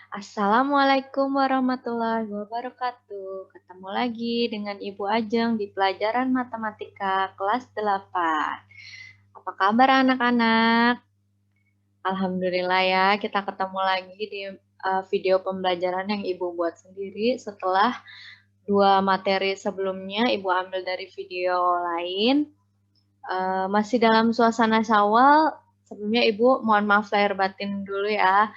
Assalamualaikum warahmatullahi wabarakatuh. Ketemu lagi dengan Ibu Ajeng di pelajaran matematika kelas 8. Apa kabar anak-anak? Alhamdulillah ya, kita ketemu lagi di video pembelajaran yang Ibu buat sendiri setelah dua materi sebelumnya Ibu ambil dari video lain. Masih dalam suasana Syawal, sebelumnya Ibu mohon maaf lahir batin dulu ya.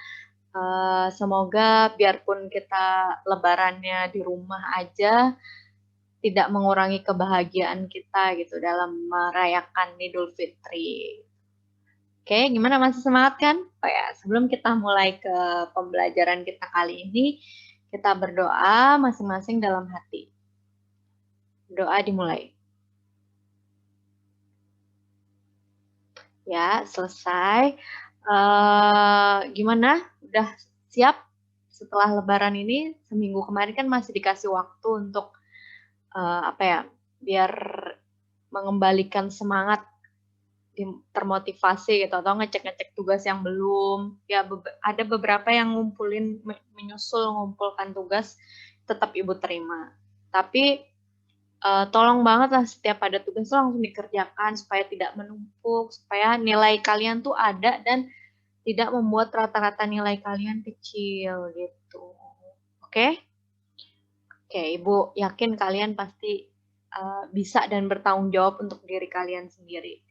Semoga biarpun kita lebarannya di rumah aja, tidak mengurangi kebahagiaan kita gitu dalam merayakan Idul Fitri. Oke, gimana masih semangat kan? Oh ya, sebelum kita mulai ke pembelajaran kita kali ini, kita berdoa masing-masing dalam hati. Doa dimulai. Ya, selesai. Gimana? Udah siap? Setelah lebaran ini, seminggu kemarin kan masih dikasih waktu untuk apa ya, biar mengembalikan semangat, termotivasi gitu, atau ngecek-ngecek tugas yang belum. Ya ada beberapa yang menyusul ngumpulkan tugas, tetap Ibu terima. Tapi tolong banget lah setiap ada tugas tuh langsung dikerjakan supaya tidak menumpuk, supaya nilai kalian tuh ada dan tidak membuat rata-rata nilai kalian kecil gitu. Oke? Oke, Ibu yakin kalian pasti bisa dan bertanggung jawab untuk diri kalian sendiri.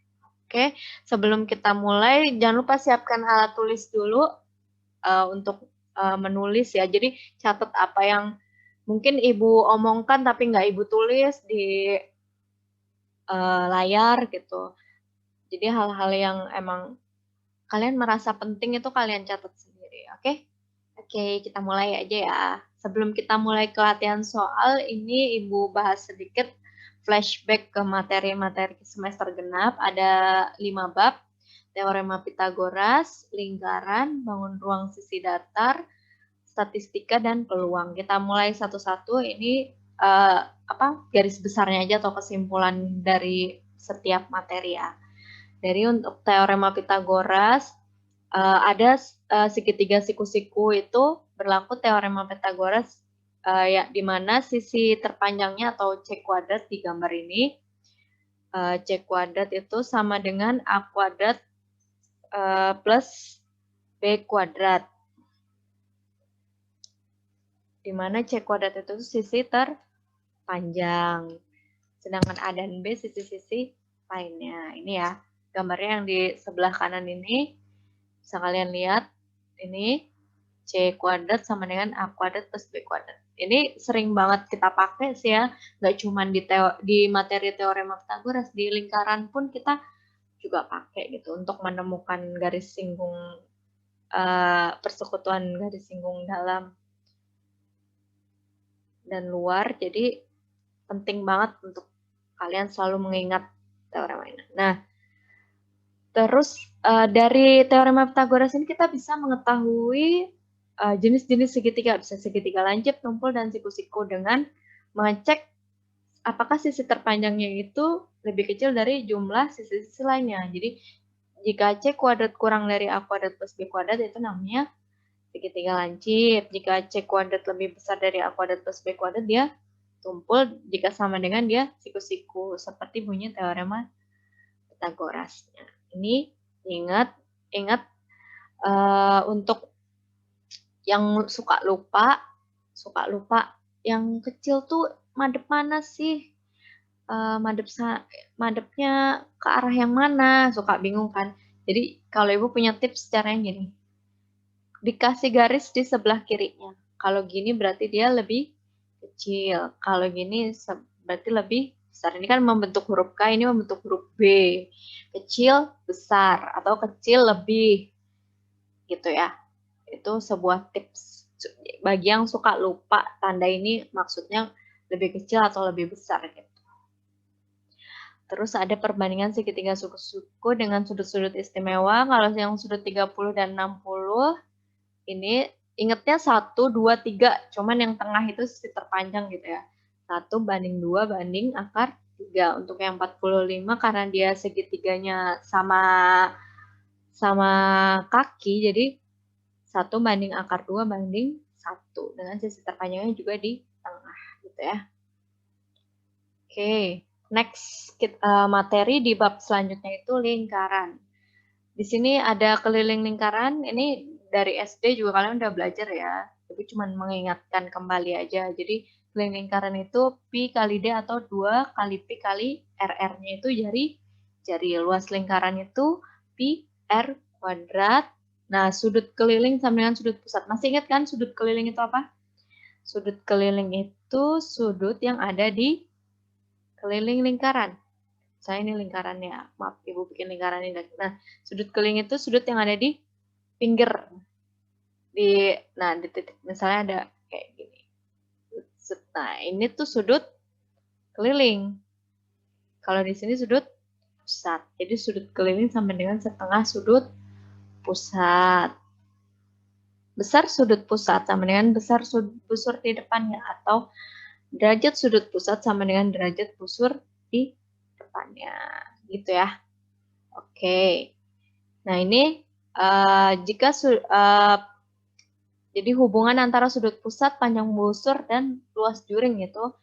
Oke, sebelum kita mulai, jangan lupa siapkan alat tulis dulu untuk menulis ya. Jadi catat apa yang mungkin Ibu omongkan tapi nggak Ibu tulis di layar gitu. Jadi hal-hal yang emang kalian merasa penting itu kalian catat sendiri, oke? Oke, kita mulai aja ya. Sebelum kita mulai ke latihan soal, ini Ibu bahas sedikit flashback ke materi-materi semester genap. Ada 5 bab, teorema Pitagoras, lingkaran, bangun ruang sisi datar, statistika, dan peluang. Kita mulai satu-satu, ini garis besarnya aja atau kesimpulan dari setiap materi ya. Dari untuk teorema Pitagoras, ada segitiga siku-siku itu berlaku teorema Pitagoras ya, di mana sisi terpanjangnya atau C kuadrat di gambar ini, C kuadrat itu sama dengan A kuadrat plus B kuadrat. Di mana C kuadrat itu sisi terpanjang. Sedangkan A dan B sisi-sisi lainnya. Ini ya, gambarnya yang di sebelah kanan ini. Bisa kalian lihat, ini C kuadrat sama dengan A kuadrat plus B kuadrat. Ini sering banget kita pakai sih ya, nggak cuma di materi teorema Pitagoras, di lingkaran pun kita juga pakai gitu untuk menemukan garis singgung, persekutuan garis singgung dalam dan luar. Jadi penting banget untuk kalian selalu mengingat teorema ini. Nah, terus dari teorema Pitagoras ini kita bisa mengetahui jenis-jenis segitiga, bisa segitiga lancip, tumpul, dan siku-siku dengan mengecek apakah sisi terpanjangnya itu lebih kecil dari jumlah sisi-sisi lainnya. Jadi jika C kuadrat kurang dari A kuadrat plus B kuadrat itu namanya segitiga lancip. Jika C kuadrat lebih besar dari A kuadrat plus B kuadrat dia tumpul, jika sama dengan dia siku-siku, seperti bunyi teorema Pitagoras. Ini ingat untuk yang suka lupa yang kecil tuh madep mana sih? Madepnya ke arah yang mana? Suka bingung kan? Jadi kalau Ibu punya tips caranya gini. Dikasih garis di sebelah kirinya. Kalau gini berarti dia lebih kecil. Kalau gini berarti lebih besar. Ini kan membentuk huruf K, ini membentuk huruf B. Kecil, besar, atau kecil lebih. Gitu ya. Itu sebuah tips bagi yang suka lupa tanda ini maksudnya lebih kecil atau lebih besar gitu. Terus ada perbandingan segitiga suku-suku dengan sudut-sudut istimewa. Kalau yang sudut 30 dan 60 ini ingetnya 1, 2, 3, cuman yang tengah itu sisi terpanjang gitu ya. 1 banding 2 banding akar 3. Untuk yang 45 karena dia segitiganya sama kaki, jadi 1 banding akar 2 banding 1. Dengan sisi terpanjangnya juga di tengah, gitu ya. Oke, next materi di bab selanjutnya itu lingkaran. Di sini ada keliling lingkaran, ini dari SD juga kalian udah belajar ya, tapi cuma mengingatkan kembali aja. Jadi keliling lingkaran itu pi kali d atau 2 kali pi kali rr-nya itu jari. Luas lingkaran itu pi r kuadrat. Nah, sudut keliling sama dengan sudut pusat. Masih ingat kan sudut keliling itu apa? Sudut keliling itu sudut yang ada di keliling lingkaran. Saya ini lingkarannya, maaf Ibu bikin lingkaran ini. Nah, sudut keliling itu sudut yang ada di pinggir. Nah, di titik misalnya ada kayak gini. Nah, ini tuh sudut keliling. Kalau di sini sudut pusat. Jadi sudut keliling sama dengan setengah sudut pusat. Besar sudut pusat sama dengan besar sudut busur di depannya, atau derajat sudut pusat sama dengan derajat busur di depannya. Gitu ya. Oke. Nah, ini jika jadi hubungan antara sudut pusat, panjang busur, dan luas juring itu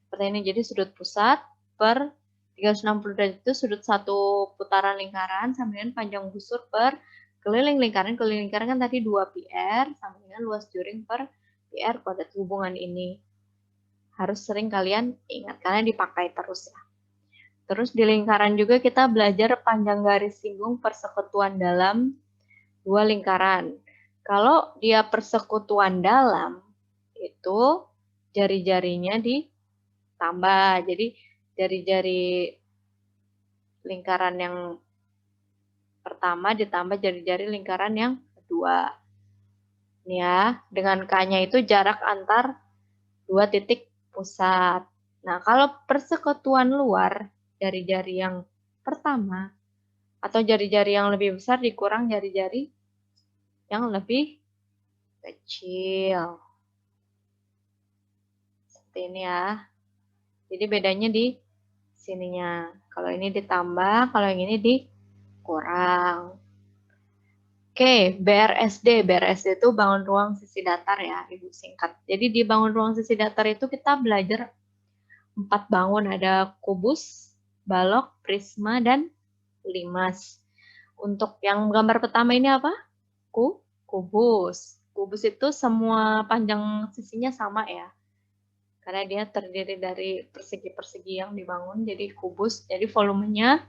seperti ini. Jadi sudut pusat per 360 derajat itu sudut satu putaran lingkaran sama dengan panjang busur per keliling lingkaran. Keliling lingkaran kan tadi 2πr sama dengan luas juring per πr kuadrat. Hubungan ini harus sering kalian ingat karena dipakai terus ya. Terus di lingkaran juga kita belajar panjang garis singgung persekutuan dalam dua lingkaran. Kalau dia persekutuan dalam, itu jari-jarinya ditambah. Jadi jari-jari lingkaran yang pertama ditambah jari-jari lingkaran yang kedua. Ini ya, dengan K-nya itu jarak antar dua titik pusat. Nah, kalau persekutuan luar, jari-jari yang pertama, atau jari-jari yang lebih besar dikurang jari-jari yang lebih kecil. Seperti ini ya. Jadi bedanya di sininya. Kalau ini ditambah, kalau yang ini dikurang. Oke, BRSD. BRSD itu bangun ruang sisi datar ya, Ibu singkat. Jadi di bangun ruang sisi datar itu kita belajar 4 bangun. Ada kubus, balok, prisma, dan limas. Untuk yang gambar pertama ini apa? Kubus. Kubus itu semua panjang sisinya sama ya. Karena dia terdiri dari persegi-persegi yang dibangun, jadi kubus. Jadi volumenya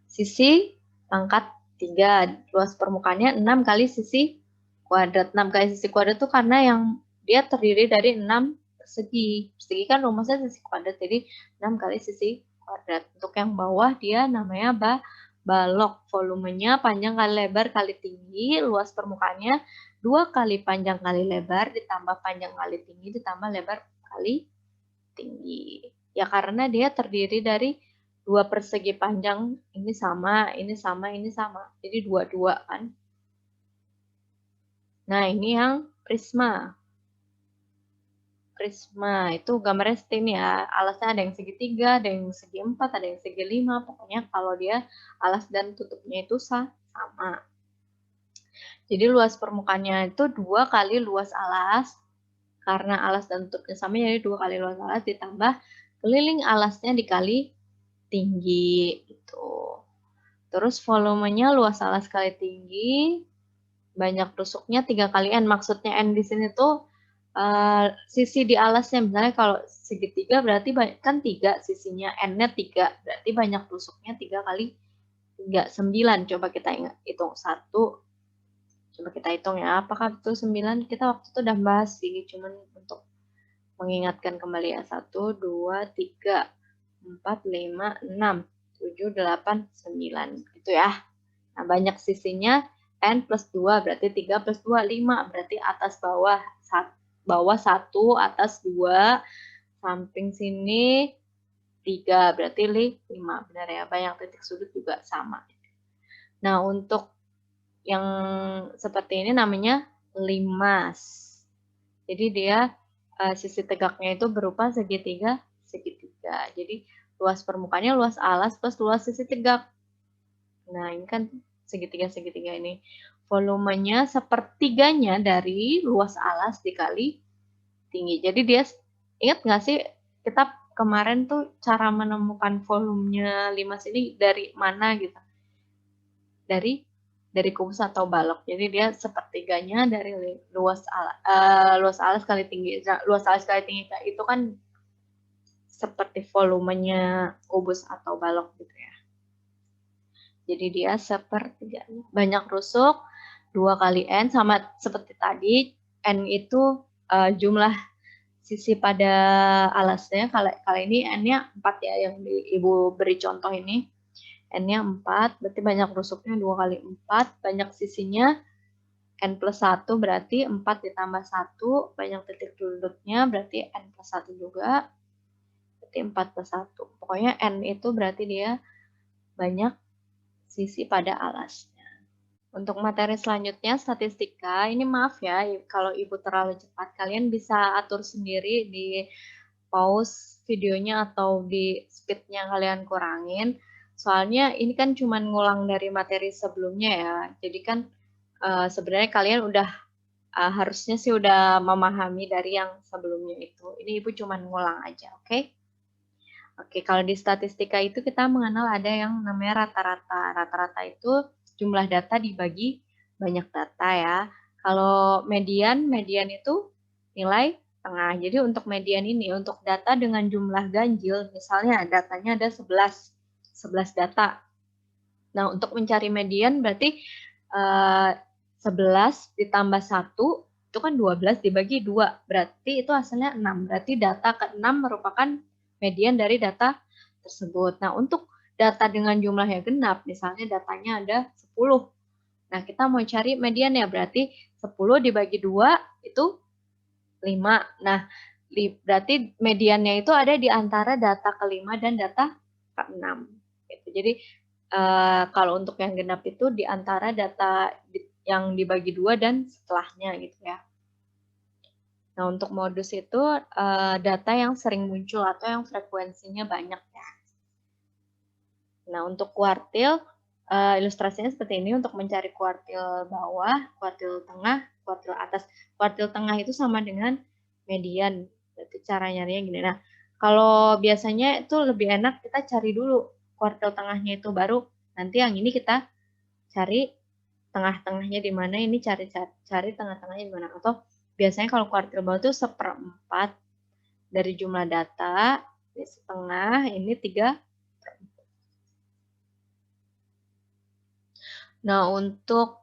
sisi pangkat 3. Luas permukaannya 6 kali sisi kuadrat. 6 kali sisi kuadrat itu karena yang dia terdiri dari 6 persegi. Persegi kan rumusnya sisi kuadrat, jadi 6 kali sisi kuadrat. Untuk yang bawah dia namanya balok. Volumenya panjang kali lebar kali tinggi. Luas permukaannya 2 kali panjang kali lebar ditambah panjang kali tinggi ditambah lebar kali tinggi. Ya karena dia terdiri dari 2 persegi panjang, ini sama, ini sama, ini sama. Jadi 2-2 kan. Nah, ini yang prisma. Prisma itu gambarnya seperti ini ya. Alasnya ada yang segitiga, ada yang segi 4, ada yang segi 5. Pokoknya kalau dia alas dan tutupnya itu sama. Jadi luas permukaannya itu 2 kali luas alas. Karena alas dan tutupnya sama, jadi 2 kali luas alas ditambah keliling alasnya dikali tinggi. Gitu. Terus volumenya luas alas kali tinggi, banyak tusuknya 3 kali N. Maksudnya N di sini tuh sisi di alasnya. Misalnya kalau segitiga berarti kan 3 sisinya, N-nya 3. Berarti banyak tusuknya 3 kali 3, 9. Coba kita hitung 1. Coba kita hitung ya, apakah itu 9? Kita waktu itu udah bahas sih, cuman untuk mengingatkan kembali ya. 1, 2, 3, 4, 5, 6, 7, 8, 9. Gitu ya. Nah, banyak sisinya N plus 2, berarti 3 plus 2, 5. Berarti atas bawah 1, atas 2, samping sini 3, berarti 5. Benar ya, banyak titik sudut juga sama. Nah, untuk yang seperti ini namanya limas. Jadi dia sisi tegaknya itu berupa segitiga. Jadi luas permukaannya luas alas plus luas sisi tegak. Nah, ini kan segitiga ini. volumenya sepertiganya dari luas alas dikali tinggi. Jadi dia, ingat nggak sih kita kemarin tuh cara menemukan volumenya limas ini dari mana gitu? Dari kubus atau balok. Jadi dia sepertiganya dari luas alas kali tinggi. Luas alas kali tinggi itu kan seperti volumenya kubus atau balok gitu ya. Jadi dia sepertiganya. Banyak rusuk 2 kali N sama seperti tadi. N itu jumlah sisi pada alasnya. Kali ini N-nya 4 ya, yang Ibu beri contoh ini. N-nya 4, berarti banyak rusuknya 2 kali 4, banyak sisinya N plus 1 berarti 4 ditambah 1, banyak titik duduknya berarti N plus 1 juga, berarti 4 plus 1. Pokoknya N itu berarti dia banyak sisi pada alasnya. Untuk materi selanjutnya, statistika, ini maaf ya, kalau Ibu terlalu cepat, kalian bisa atur sendiri di pause videonya atau di speednya kalian kurangin. Soalnya ini kan cuma ngulang dari materi sebelumnya ya, jadi kan sebenarnya kalian udah harusnya sih udah memahami dari yang sebelumnya itu. Ini Ibu cuma ngulang aja, oke? Oke, kalau di statistika itu kita mengenal ada yang namanya rata-rata. Rata-rata itu jumlah data dibagi banyak data ya. Kalau median itu nilai tengah. Jadi untuk median ini, untuk data dengan jumlah ganjil, misalnya datanya ada 11 data. Nah, untuk mencari median berarti 11 ditambah 1, itu kan 12 dibagi 2. Berarti itu hasilnya 6. Berarti data ke-6 merupakan median dari data tersebut. Nah, untuk data dengan jumlah yang genap, misalnya datanya ada 10. Nah, kita mau cari median ya, berarti 10 dibagi 2 itu 5. Nah, berarti mediannya itu ada di antara data ke-5 dan data ke-6. Gitu. Jadi, kalau untuk yang genap itu di antara data yang dibagi 2 dan setelahnya gitu ya. Nah, untuk modus itu data yang sering muncul atau yang frekuensinya banyak ya. Nah, untuk kuartil, ilustrasinya seperti ini untuk mencari kuartil bawah, kuartil tengah, kuartil atas. Kuartil tengah itu sama dengan median. Berarti cara nyarinya gini. Nah, kalau biasanya itu lebih enak kita cari dulu kuartil tengahnya itu, baru nanti yang ini kita cari tengah-tengahnya di mana, ini cari tengah-tengahnya di mana. Atau biasanya kalau kuartil bawah itu 1/4 dari jumlah data, ini setengah, ini 3. Nah, untuk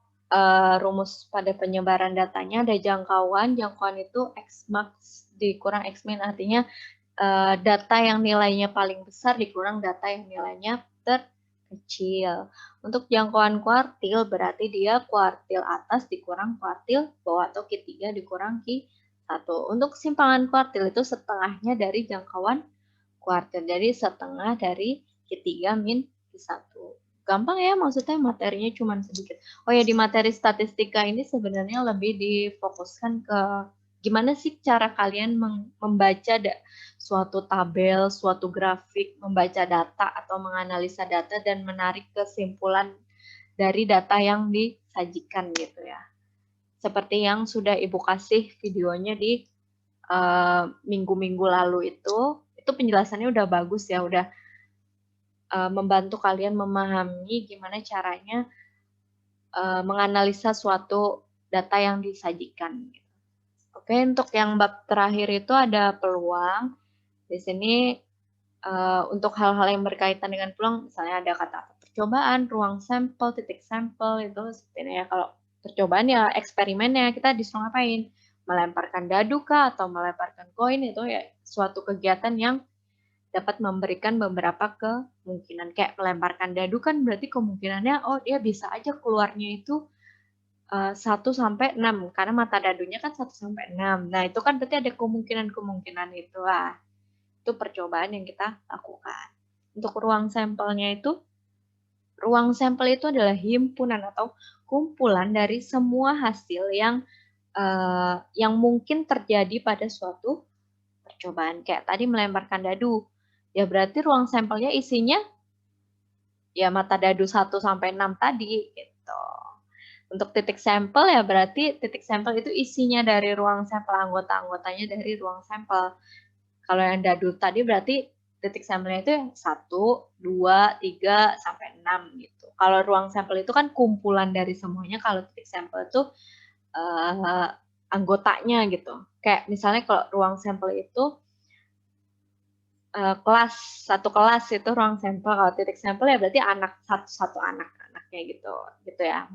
rumus pada penyebaran datanya ada jangkauan. Jangkauan itu X-max dikurang X-min, artinya data yang nilainya paling besar dikurang data yang nilainya terkecil. Untuk jangkauan kuartil berarti dia kuartil atas dikurang kuartil bawah atau Q3 dikurang Q1. Untuk simpangan kuartil itu setengahnya dari jangkauan kuartil. Jadi setengah dari Q3 min Q1. Gampang ya, maksudnya materinya cuma sedikit. Oh ya, di materi statistika ini sebenarnya lebih difokuskan ke gimana sih cara kalian membaca suatu tabel, suatu grafik, membaca data atau menganalisa data dan menarik kesimpulan dari data yang disajikan gitu ya. Seperti yang sudah Ibu kasih videonya di minggu-minggu lalu itu penjelasannya udah bagus ya, udah membantu kalian memahami gimana caranya menganalisa suatu data yang disajikan. Oke, untuk yang bab terakhir itu ada peluang. Di sini untuk hal-hal yang berkaitan dengan peluang, misalnya ada kata percobaan, ruang sampel, titik sampel, itu seperti ini ya. Kalau percobaan ya eksperimennya, kita disuruh ngapain? Melemparkan dadu kah atau melemparkan koin, itu ya suatu kegiatan yang dapat memberikan beberapa kemungkinan. Kayak melemparkan dadu kan berarti kemungkinannya, oh dia bisa aja keluarnya itu 1 sampai 6, karena mata dadunya kan 1 sampai 6. Nah, itu kan berarti ada kemungkinan-kemungkinan itu lah. Itu percobaan yang kita lakukan. Untuk ruang sampelnya itu, ruang sampel itu adalah himpunan atau kumpulan dari semua hasil yang mungkin terjadi pada suatu percobaan. Kayak tadi melemparkan dadu. Ya berarti ruang sampelnya isinya ya mata dadu 1 sampai 6 tadi gitu. Untuk titik sampel ya berarti titik sampel itu isinya dari ruang sampel, anggota-anggotanya dari ruang sampel. Kalau yang dadu tadi berarti titik sampelnya itu 1, 2, 3, sampai 6 gitu. Kalau ruang sampel itu kan kumpulan dari semuanya, kalau titik sampel itu anggotanya gitu. Kayak misalnya kalau ruang sampel itu satu kelas itu ruang sampel, kalau titik sampel ya berarti satu anak-anaknya gitu ya,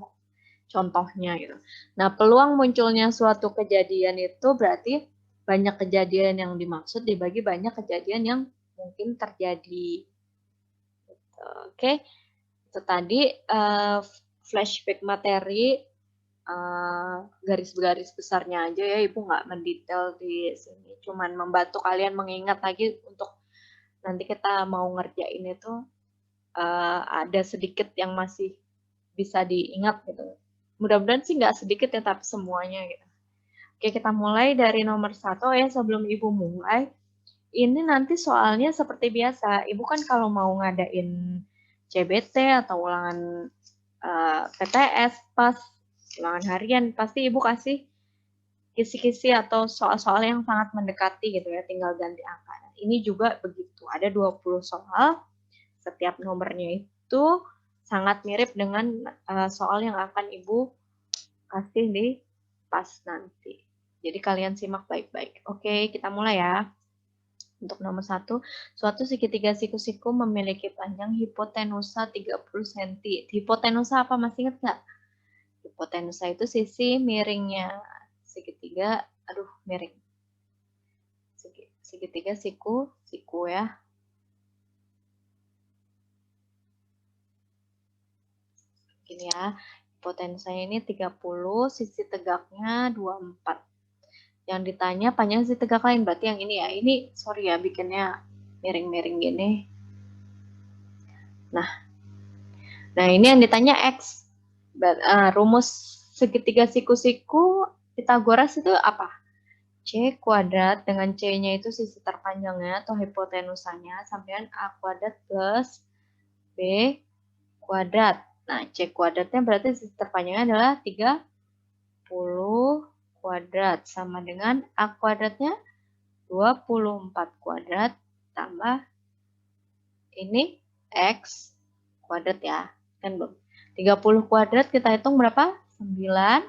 contohnya gitu. Nah, peluang munculnya suatu kejadian itu berarti banyak kejadian yang dimaksud dibagi banyak kejadian yang mungkin terjadi. Gitu. Oke, itu tadi flashback materi, garis-garis besarnya aja ya, Ibu nggak mendetail di sini, cuman membantu kalian mengingat lagi untuk nanti kita mau ngerjain itu ada sedikit yang masih bisa diingat gitu. Mudah-mudahan sih nggak sedikit ya, tapi semuanya gitu. Oke, kita mulai dari nomor 1 ya. Sebelum Ibu mulai, ini nanti soalnya seperti biasa. Ibu kan kalau mau ngadain CBT atau ulangan PTS pas ulangan harian, pasti Ibu kasih kisi-kisi atau soal-soal yang sangat mendekati gitu ya, tinggal ganti angka. Ini juga begitu, ada 20 soal, setiap nomornya itu sangat mirip dengan soal yang akan Ibu kasih di pas nanti. Jadi kalian simak baik-baik. Oke, kita mulai ya. Untuk nomor 1, suatu segitiga siku-siku memiliki panjang hipotenusa 30 cm. Hipotenusa apa, masih ingat nggak? Hipotenusa itu sisi miringnya. Segitiga, miring. Segitiga siku ya. Gini ya, hipotensanya ini 30, sisi tegaknya 24. Yang ditanya panjang sisi tegak lain, berarti yang ini ya. Ini, sorry ya, bikinnya miring-miring gini. Nah ini yang ditanya X. Rumus segitiga siku-siku Pitagoras itu apa? C kuadrat dengan C-nya itu sisi terpanjangnya atau hipotenusanya sampean A kuadrat plus B kuadrat. Nah, C kuadratnya berarti sisi terpanjangnya adalah 30 kuadrat sama dengan A kuadratnya 24 kuadrat tambah ini X kuadrat ya. Kan belum. 30 kuadrat kita hitung berapa? 900.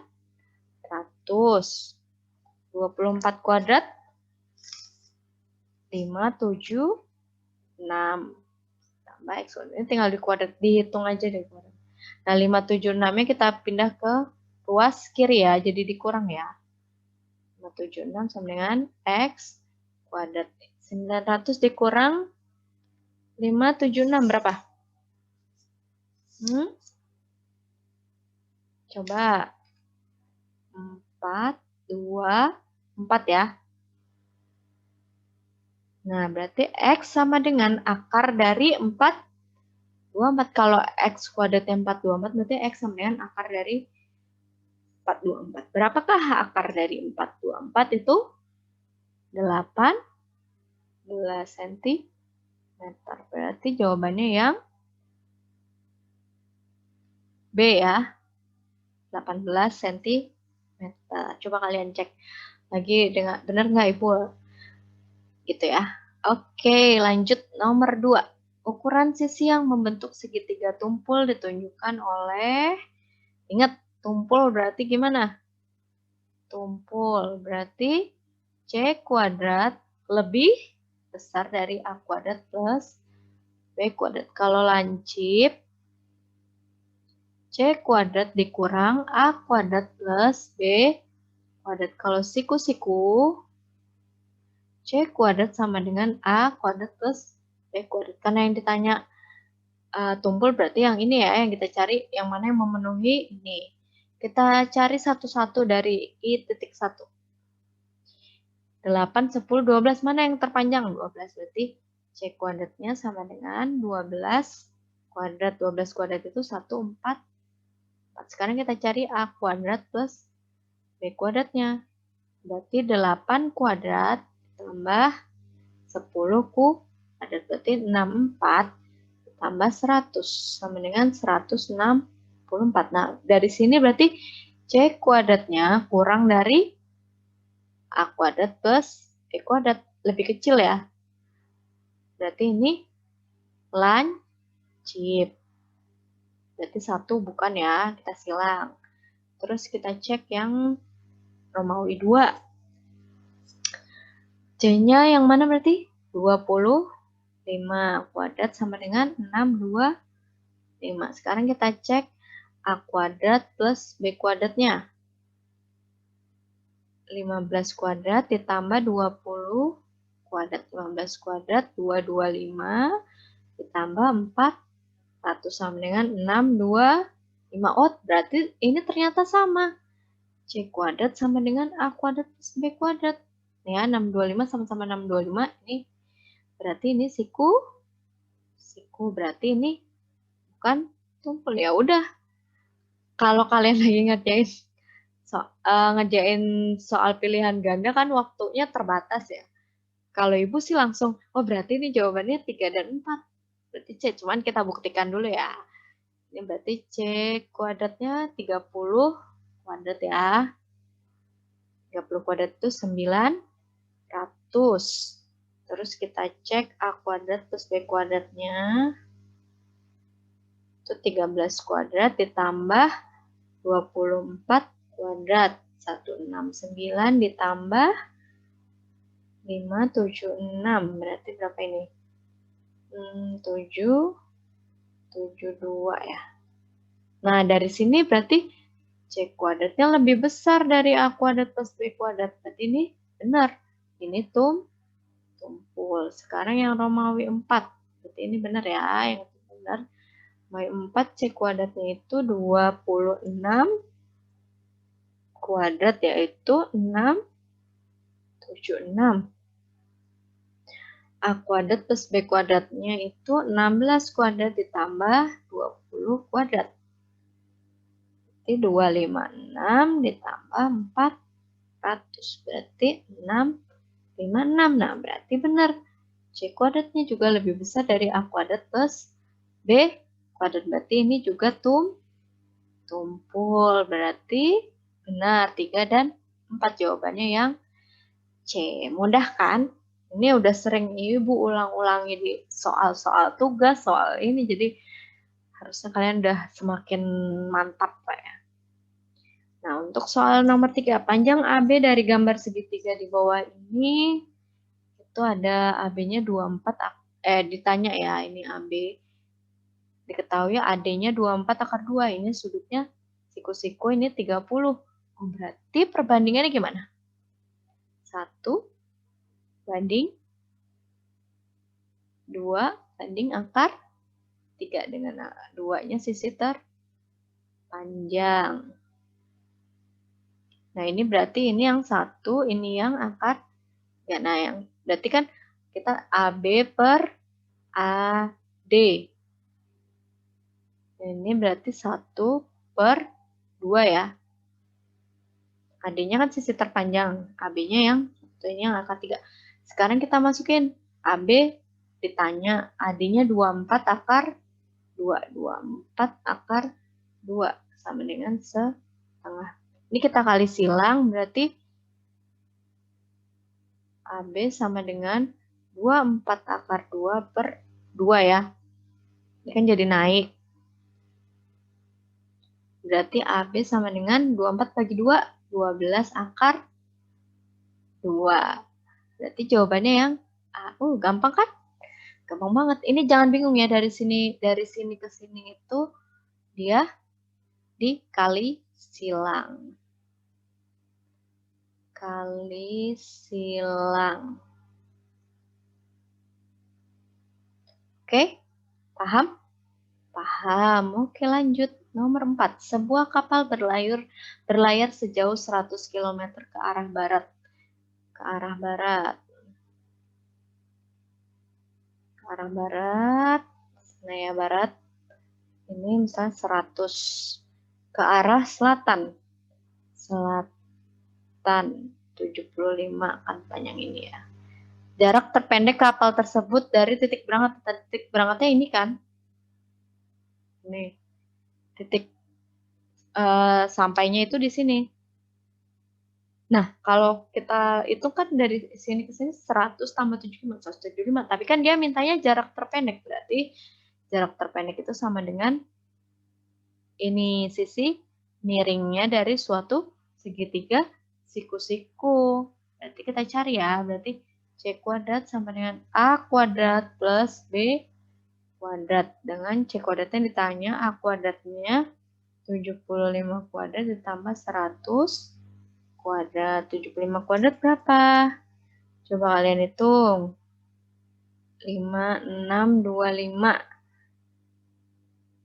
24 kuadrat 576 tambah X. Ini tinggal di kuadrat, dihitung aja deh kuadrat. Nah, 576-nya kita pindah ke ruas kiri ya, jadi dikurang ya. 576 sama dengan X kuadrat. 900 dikurang 576 berapa? Coba. 4, 2, 4 ya. Nah, berarti X sama dengan akar dari 424. Kalau X kuadratnya 424, berarti X sama dengan akar dari 424. Berapakah akar dari 424 itu? 18 cm. Berarti jawabannya yang B ya. 18 cm. Coba kalian cek lagi benar nggak Ibu? Gitu ya. Oke, lanjut nomor 2. Ukuran sisi yang membentuk segitiga tumpul ditunjukkan oleh, ingat tumpul berarti gimana? Tumpul berarti C kuadrat lebih besar dari A kuadrat plus B kuadrat. Kalau lancip, C kuadrat dikurang A kuadrat plus B kuadrat. Kalau siku-siku, C kuadrat sama dengan A kuadrat plus B kuadrat. Karena yang ditanya tumpul berarti yang ini ya, yang kita cari yang mana yang memenuhi ini. Kita cari satu-satu dari I titik 1. 8, 10, 12 mana yang terpanjang? 12 berarti C kuadratnya sama dengan 12 kuadrat. 12 kuadrat itu 1, 4. Sekarang kita cari A kuadrat plus B kuadratnya. Berarti 8 kuadrat tambah 10 kuadrat berarti 64 tambah 100 sama dengan 160. 24. Nah, dari sini berarti C kuadratnya kurang dari A kuadrat plus B kuadrat. Lebih kecil ya. Berarti ini lancip. Berarti 1 bukan ya, kita silang. Terus kita cek yang Romawi 2. C-nya yang mana berarti? 25 kuadrat sama dengan 625. Sekarang kita cek A kuadrat plus B kuadratnya. 15 kuadrat ditambah 20 kuadrat. 15 kuadrat 225 ditambah 400 sama dengan 625. Oh, berarti ini ternyata sama. C kuadrat sama dengan A kuadrat plus B kuadrat. Ya, 625 sama-sama 625. Ini berarti ini siku. Berarti ini bukan tumpul. Ya udah. Kalau kalian lagi ngerjain soal pilihan ganda kan waktunya terbatas ya. Kalau ibu sih langsung, oh berarti ini jawabannya 3 dan 4. Berarti C, cuman kita buktikan dulu ya. Ini berarti C kuadratnya 30 kuadrat ya. 30 kuadrat itu 900. Terus kita cek A kuadrat plus B kuadratnya. Itu 13 kuadrat ditambah 24 kuadrat. 169 ditambah 576. Berarti berapa ini? 772 ya. Nah, dari sini berarti C kuadratnya lebih besar dari A kuadrat plus B kuadrat. Berarti ini benar. Ini tumpul. Sekarang yang Romawi 4. Berarti ini benar ya. Yang benar. Romawi 4 C kuadratnya itu 26 kuadrat yaitu 676. A kuadrat plus B kuadratnya itu 16 kuadrat ditambah 20 kuadrat. Berarti 256 ditambah 400. Berarti 656. Nah, berarti benar. C kuadratnya juga lebih besar dari A kuadrat plus B kuadrat. Berarti ini juga tumpul. Berarti benar 3 dan 4 jawabannya yang C. Mudah kan? Ini udah sering ibu ulang-ulangi di soal-soal tugas, soal ini. Jadi harusnya kalian udah semakin mantap Pak ya. Nah, untuk soal nomor 3, panjang AB dari gambar segitiga di bawah ini itu ada AB-nya 24, ditanya ya ini AB. Diketahui AD-nya 24 akar 2, ini sudutnya siku-siku ini 30. Oh, berarti perbandingannya gimana? 1 banding 2 banding akar 3 dengan 2-nya sisi terpanjang. Nah, ini berarti ini yang 1, ini yang akar 3. Nah, yang berarti kan kita AB per AD. Ini berarti 1 per 2 ya. AD-nya kan sisi terpanjang. AB-nya yang satu, ini yang akar 3. Sekarang kita masukin AB ditanya AD-nya 24 akar 2. 24 akar 2 sama dengan setengah. Ini kita kali silang berarti AB sama dengan 24 akar 2 per 2 ya. Ini kan jadi naik. Berarti AB sama dengan 24 bagi 2, 12 akar 2. Berarti jawabannya yang A. Gampang kan? Gampang banget. Ini jangan bingung ya, dari sini ke sini itu dia dikali silang. Kali silang. Oke? Paham? Paham. Oke, lanjut. Nomor 4. Sebuah kapal berlayar sejauh 100 km ke arah barat. Ke arah barat. Ke arah barat. Nah ya, barat. Ini misalnya 100. Ke arah selatan. Selatan. 75 kan panjang ini ya. Jarak terpendek kapal tersebut dari titik berangkat. Titik berangkatnya ini kan. Nih. Titik sampainya itu di sini. Nah, kalau kita itu kan dari sini ke sini 100 tambah 75, 175. Tapi kan dia mintanya jarak terpendek. Berarti jarak terpendek itu sama dengan ini sisi miringnya dari suatu segitiga siku-siku. Berarti kita cari ya. Berarti C kuadrat sama dengan A kuadrat plus B kuadrat. Dengan C kuadratnya ditanya, A kuadratnya 75 kuadrat ditambah 100 kuadrat. 75 kuadrat berapa? Coba kalian hitung. 5, 6, 25.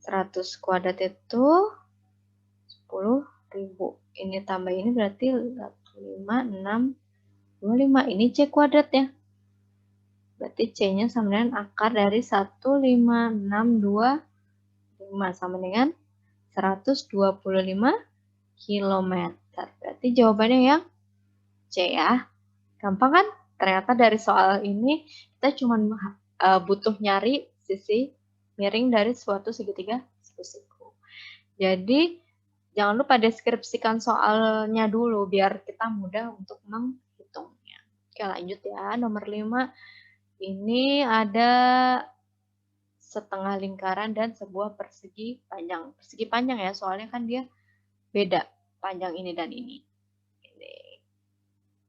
100 kuadrat itu 10.000. Ini tambah ini berarti 5, 6, 25. Ini C kuadrat ya. Berarti C-nya sama dengan akar dari 1,5625 sama dengan 125 km. Berarti jawabannya yang C ya. Gampang kan? Ternyata dari soal ini kita cuma butuh nyari sisi miring dari suatu segitiga siku-siku. Jadi jangan lupa deskripsikan soalnya dulu biar kita mudah untuk menghitungnya. Oke, lanjut ya. Nomor 5. Ini ada setengah lingkaran dan sebuah persegi panjang. Persegi panjang ya, soalnya kan dia beda panjang ini dan ini.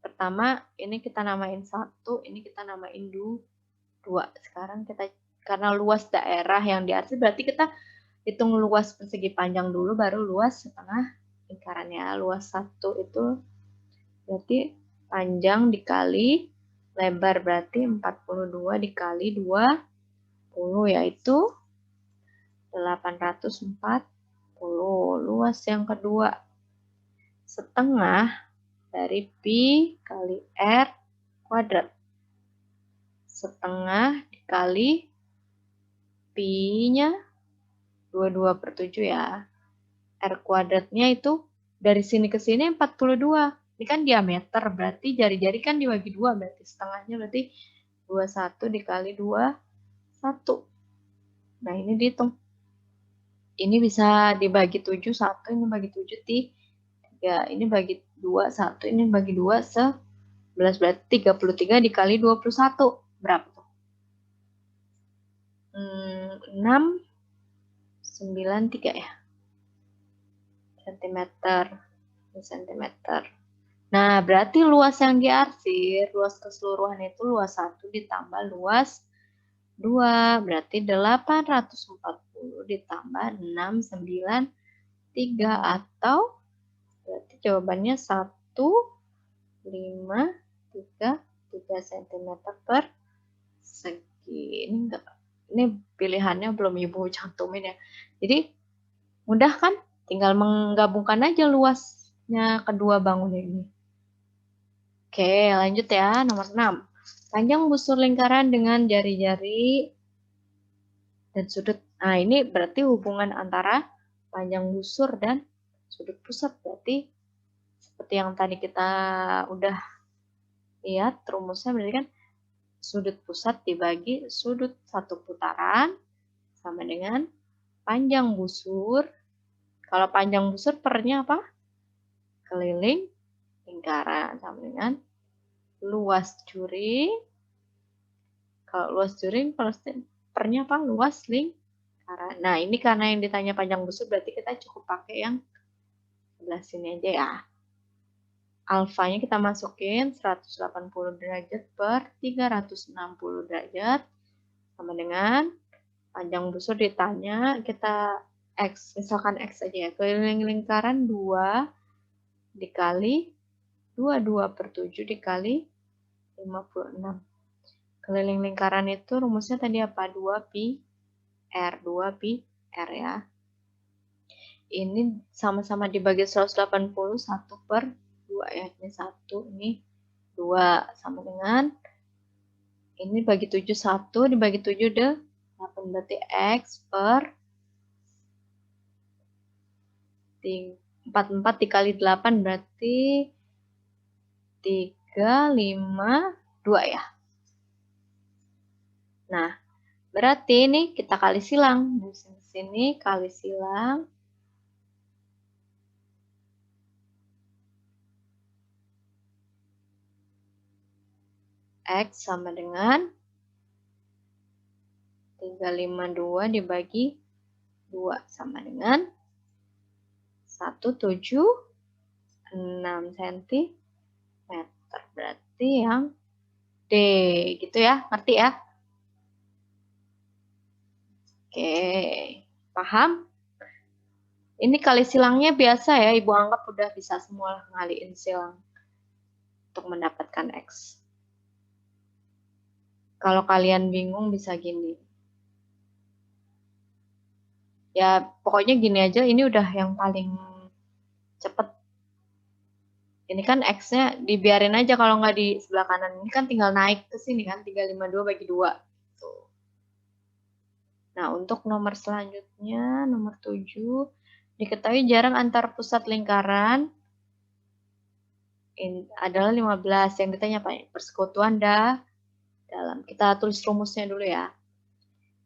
Pertama, ini kita namain 1, ini kita namain 2. Sekarang kita, karena luas daerah yang diarsip, berarti kita hitung luas persegi panjang dulu, baru luas setengah lingkarannya. Luas 1 itu berarti panjang dikali lebar, berarti 42 dikali 20, yaitu 840. Luas yang kedua, setengah dari pi kali r kuadrat. Setengah dikali pi-nya 22/7 ya. R kuadratnya itu dari sini ke sini 42. Ini kan diameter, berarti jari-jari kan dibagi 2, berarti setengahnya berarti 21 dikali 21. Nah, ini dihitung. Ini bisa dibagi 7, 1, ini bagi 7, 3. Ini bagi 2, 1, ini bagi 2, 11, berarti 33 dikali 21. Berapa tuh? 6, 93 ya. Sentimeter. Nah, berarti luas yang diarsir, luas keseluruhan itu luas 1 ditambah luas 2. Berarti 840 ditambah 693 atau berarti jawabannya 1,533 cm persegi. Ini pilihannya belum Ibu cantumin ya. Jadi mudah kan? Tinggal menggabungkan aja luasnya kedua bangunan ini. Oke, lanjut ya. Nomor 6. Panjang busur lingkaran dengan jari-jari dan sudut. Nah, ini berarti hubungan antara panjang busur dan sudut pusat. Berarti seperti yang tadi kita udah lihat, rumusnya berarti kan sudut pusat dibagi sudut satu putaran sama dengan panjang busur. Kalau panjang busur pernya apa? Keliling lingkaran sama dengan luas juring. Kalau luas juring pernya apa? Luas lingkaran. Nah, ini karena yang ditanya panjang busur berarti kita cukup pakai yang sebelah sini aja ya. Alfanya kita masukin 180 derajat per 360 derajat sama dengan panjang busur ditanya kita X, misalkan X aja ya, keliling lingkaran 2 dikali 22/7 dikali 56. Keliling lingkaran itu rumusnya tadi apa? 2 pi R, 2 pi R ya. Ini sama-sama dibagi 180, 1/2 ya. Ini 1, ini 2. Sama dengan ini bagi 7, 1 dibagi 7 8, berarti X per 44 dikali 8 berarti 352 ya. Nah, berarti ini kita kali silang. Di sini kali silang. X sama dengan 352 dibagi 2 sama dengan 176 cm. Berarti yang D, gitu ya, ngerti ya? Oke, paham? Ini kali silangnya biasa ya, Ibu anggap udah bisa semua ngaliin silang untuk mendapatkan X. Kalau kalian bingung bisa gini. Ya, pokoknya gini aja, ini udah yang paling cepet. Ini kan X-nya dibiarin aja kalau nggak di sebelah kanan. Ini kan tinggal naik ke sini kan, 352 bagi 2. Tuh. Nah, untuk nomor selanjutnya, nomor 7, diketahui jarak antar pusat lingkaran adalah 15. Yang ditanya apa? Persekutuan dalam. Kita tulis rumusnya dulu ya.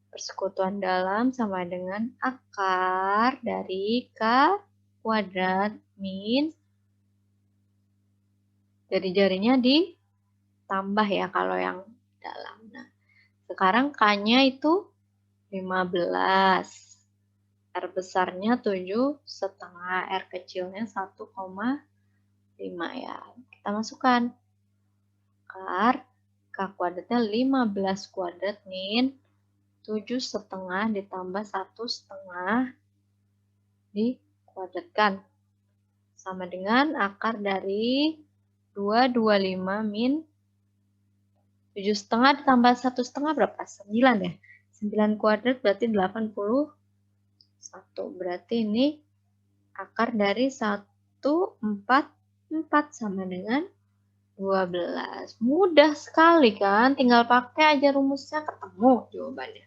Persekutuan dalam sama dengan akar dari K kuadrat min jari-jarinya ditambah ya kalau yang dalam. Nah, sekarang K-nya itu 15. R besarnya 7,5. R kecilnya 1,5 ya. Kita masukkan. Akar K kuadratnya 15 kuadrat min 7,5 ditambah 1,5 dikuadratkan. Sama dengan akar dari 225 min 7,5 ditambah 1,5 berapa? 9 ya. 9 kuadrat berarti 81. Berarti ini akar dari 144 sama dengan 12. Mudah sekali kan? Tinggal pakai aja rumusnya, ketemu jawabannya.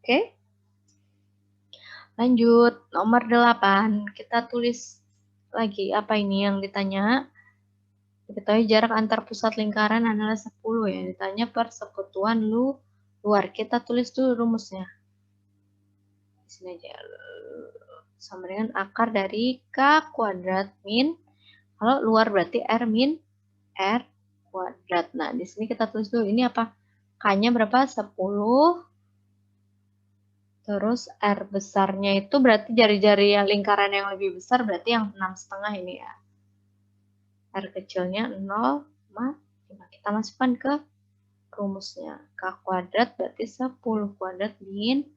Oke? Lanjut, nomor 8. Kita tulis lagi, apa ini yang ditanya? Diketahui jarak antar pusat lingkaran adalah 10 ya. Ditanya persekutuan luar. Kita tulis dulu rumusnya. Di sini aja. Sama dengan akar dari K kuadrat min, kalau luar berarti R min R kuadrat. Nah, di sini kita tulis dulu. Ini apa? K-nya berapa? 10. Terus R besarnya itu berarti jari-jari yang lingkaran yang lebih besar berarti yang 6,5 ini ya. R kecilnya 0,5. Kita masukkan ke rumusnya. K kuadrat berarti 10 kuadrat min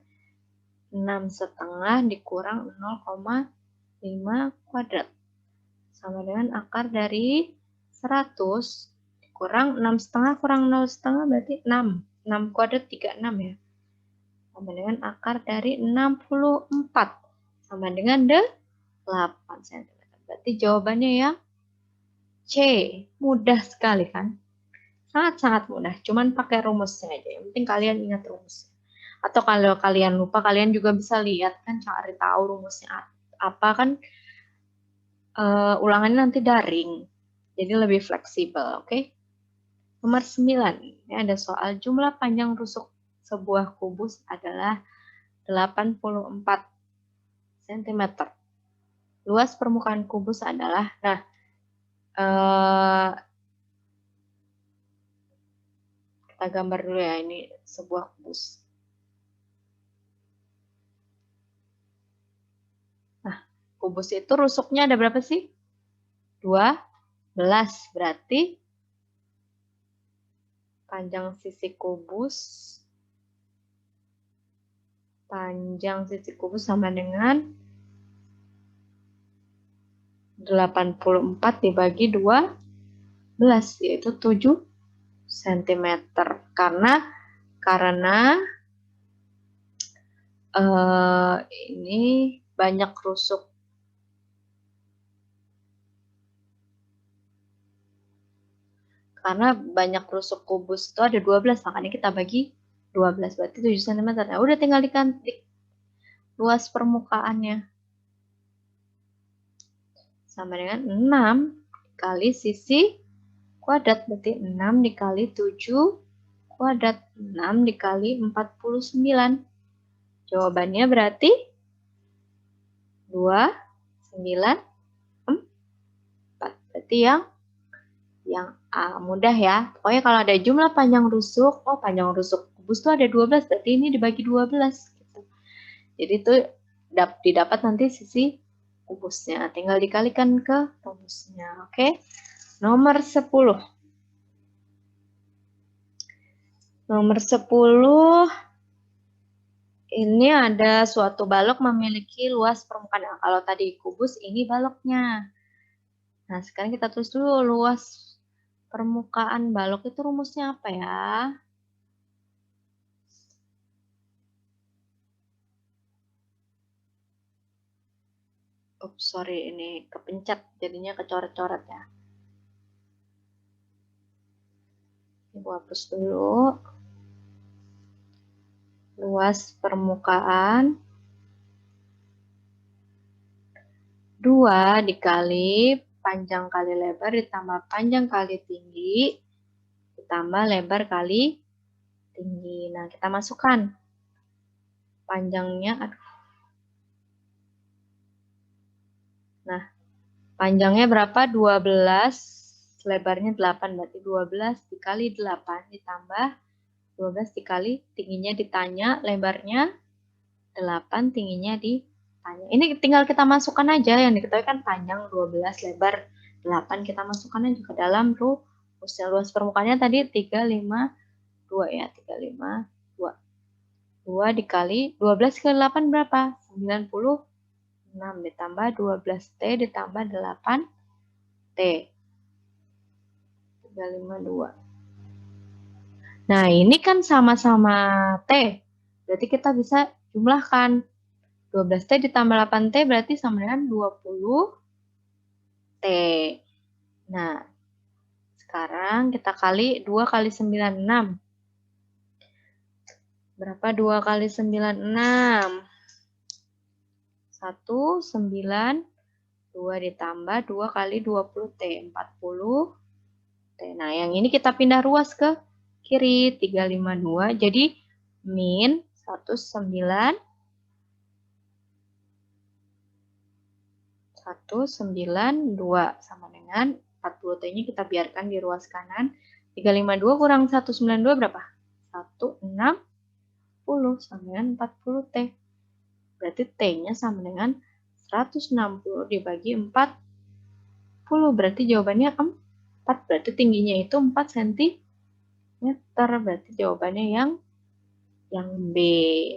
6,5 dikurang 0,5 kuadrat. Sama dengan akar dari 100 dikurang 6,5 kurang 0,5 berarti 6. 6 kuadrat 36 ya. Sama dengan akar dari 64. Sama dengan 8 cm. Berarti jawabannya yang C. Mudah sekali kan? Sangat-sangat mudah. Cuman pakai rumusnya aja. Yang penting kalian ingat rumusnya. Atau kalau kalian lupa, kalian juga bisa lihat kan, cari tahu rumusnya apa kan. Ulangannya nanti daring. Jadi lebih fleksibel, oke? Nomor 9. Ini ada soal jumlah panjang rusuk sebuah kubus adalah 84 cm. Luas permukaan kubus adalah, nah, kita gambar dulu ya, ini sebuah kubus. Nah, kubus itu rusuknya ada berapa sih? 12. Berarti panjang sisi kubus sama dengan 84 dibagi 12, yaitu 7 cm. Karena ini banyak rusuk. Karena banyak rusuk kubus itu ada 12, makanya kita bagi 12, berarti 7 cm. Nah, udah tinggal diganti luas permukaannya. Sama dengan 6 kali sisi kuadrat, berarti 6 dikali 7 kuadrat, 6 dikali 49. Jawabannya berarti 294. Berarti yang B. yang mudah ya. Pokoknya kalau ada jumlah panjang rusuk, oh panjang rusuk kubus tuh ada 12, berarti ini dibagi 12. Gitu. Jadi itu didapat nanti sisi kubusnya. Tinggal dikalikan ke rumusnya. Oke. Nomor 10. Nomor 10. Ini ada suatu balok memiliki luas permukaan. Nah, kalau tadi kubus, ini baloknya. Nah, sekarang kita tulis dulu luas permukaan balok itu rumusnya apa ya? Oops, sorry, ini kepencet, jadinya kecoret-coret ya. Ibu hapus dulu. Luas permukaan 2 dikali panjang kali lebar ditambah panjang kali tinggi ditambah lebar kali tinggi. Nah, kita masukkan panjangnya. Nah, panjangnya berapa? 12, lebarnya 8, berarti 12 dikali 8 ditambah 12 dikali tingginya ditanya, lebarnya 8, tingginya ditanya. Ini tinggal kita masukkan aja, yang diketahui kan panjang 12, lebar 8, kita masukkan aja ke dalam rumus. Luas permukaannya tadi 352 ya, 352. 2 dikali 12 kali 8 berapa? 96 ditambah 12T ditambah 8T. 352. Nah, ini kan sama-sama T. Berarti kita bisa jumlahkan. 12T ditambah 8T berarti sama dengan 20T. Nah, sekarang kita kali 2 kali 96. Berapa 2 kali 96? 192 ditambah 2 kali 20T, 40T. Nah, yang ini kita pindah ruas ke kiri, 352. Jadi, min 192 sama dengan 40T-nya kita biarkan di ruas kanan. 352 kurang 192 berapa? 160 sama dengan 40T. Berarti T-nya sama dengan 160 dibagi 40. Berarti jawabannya 4. Berarti tingginya itu 4 cm. Berarti jawabannya yang B.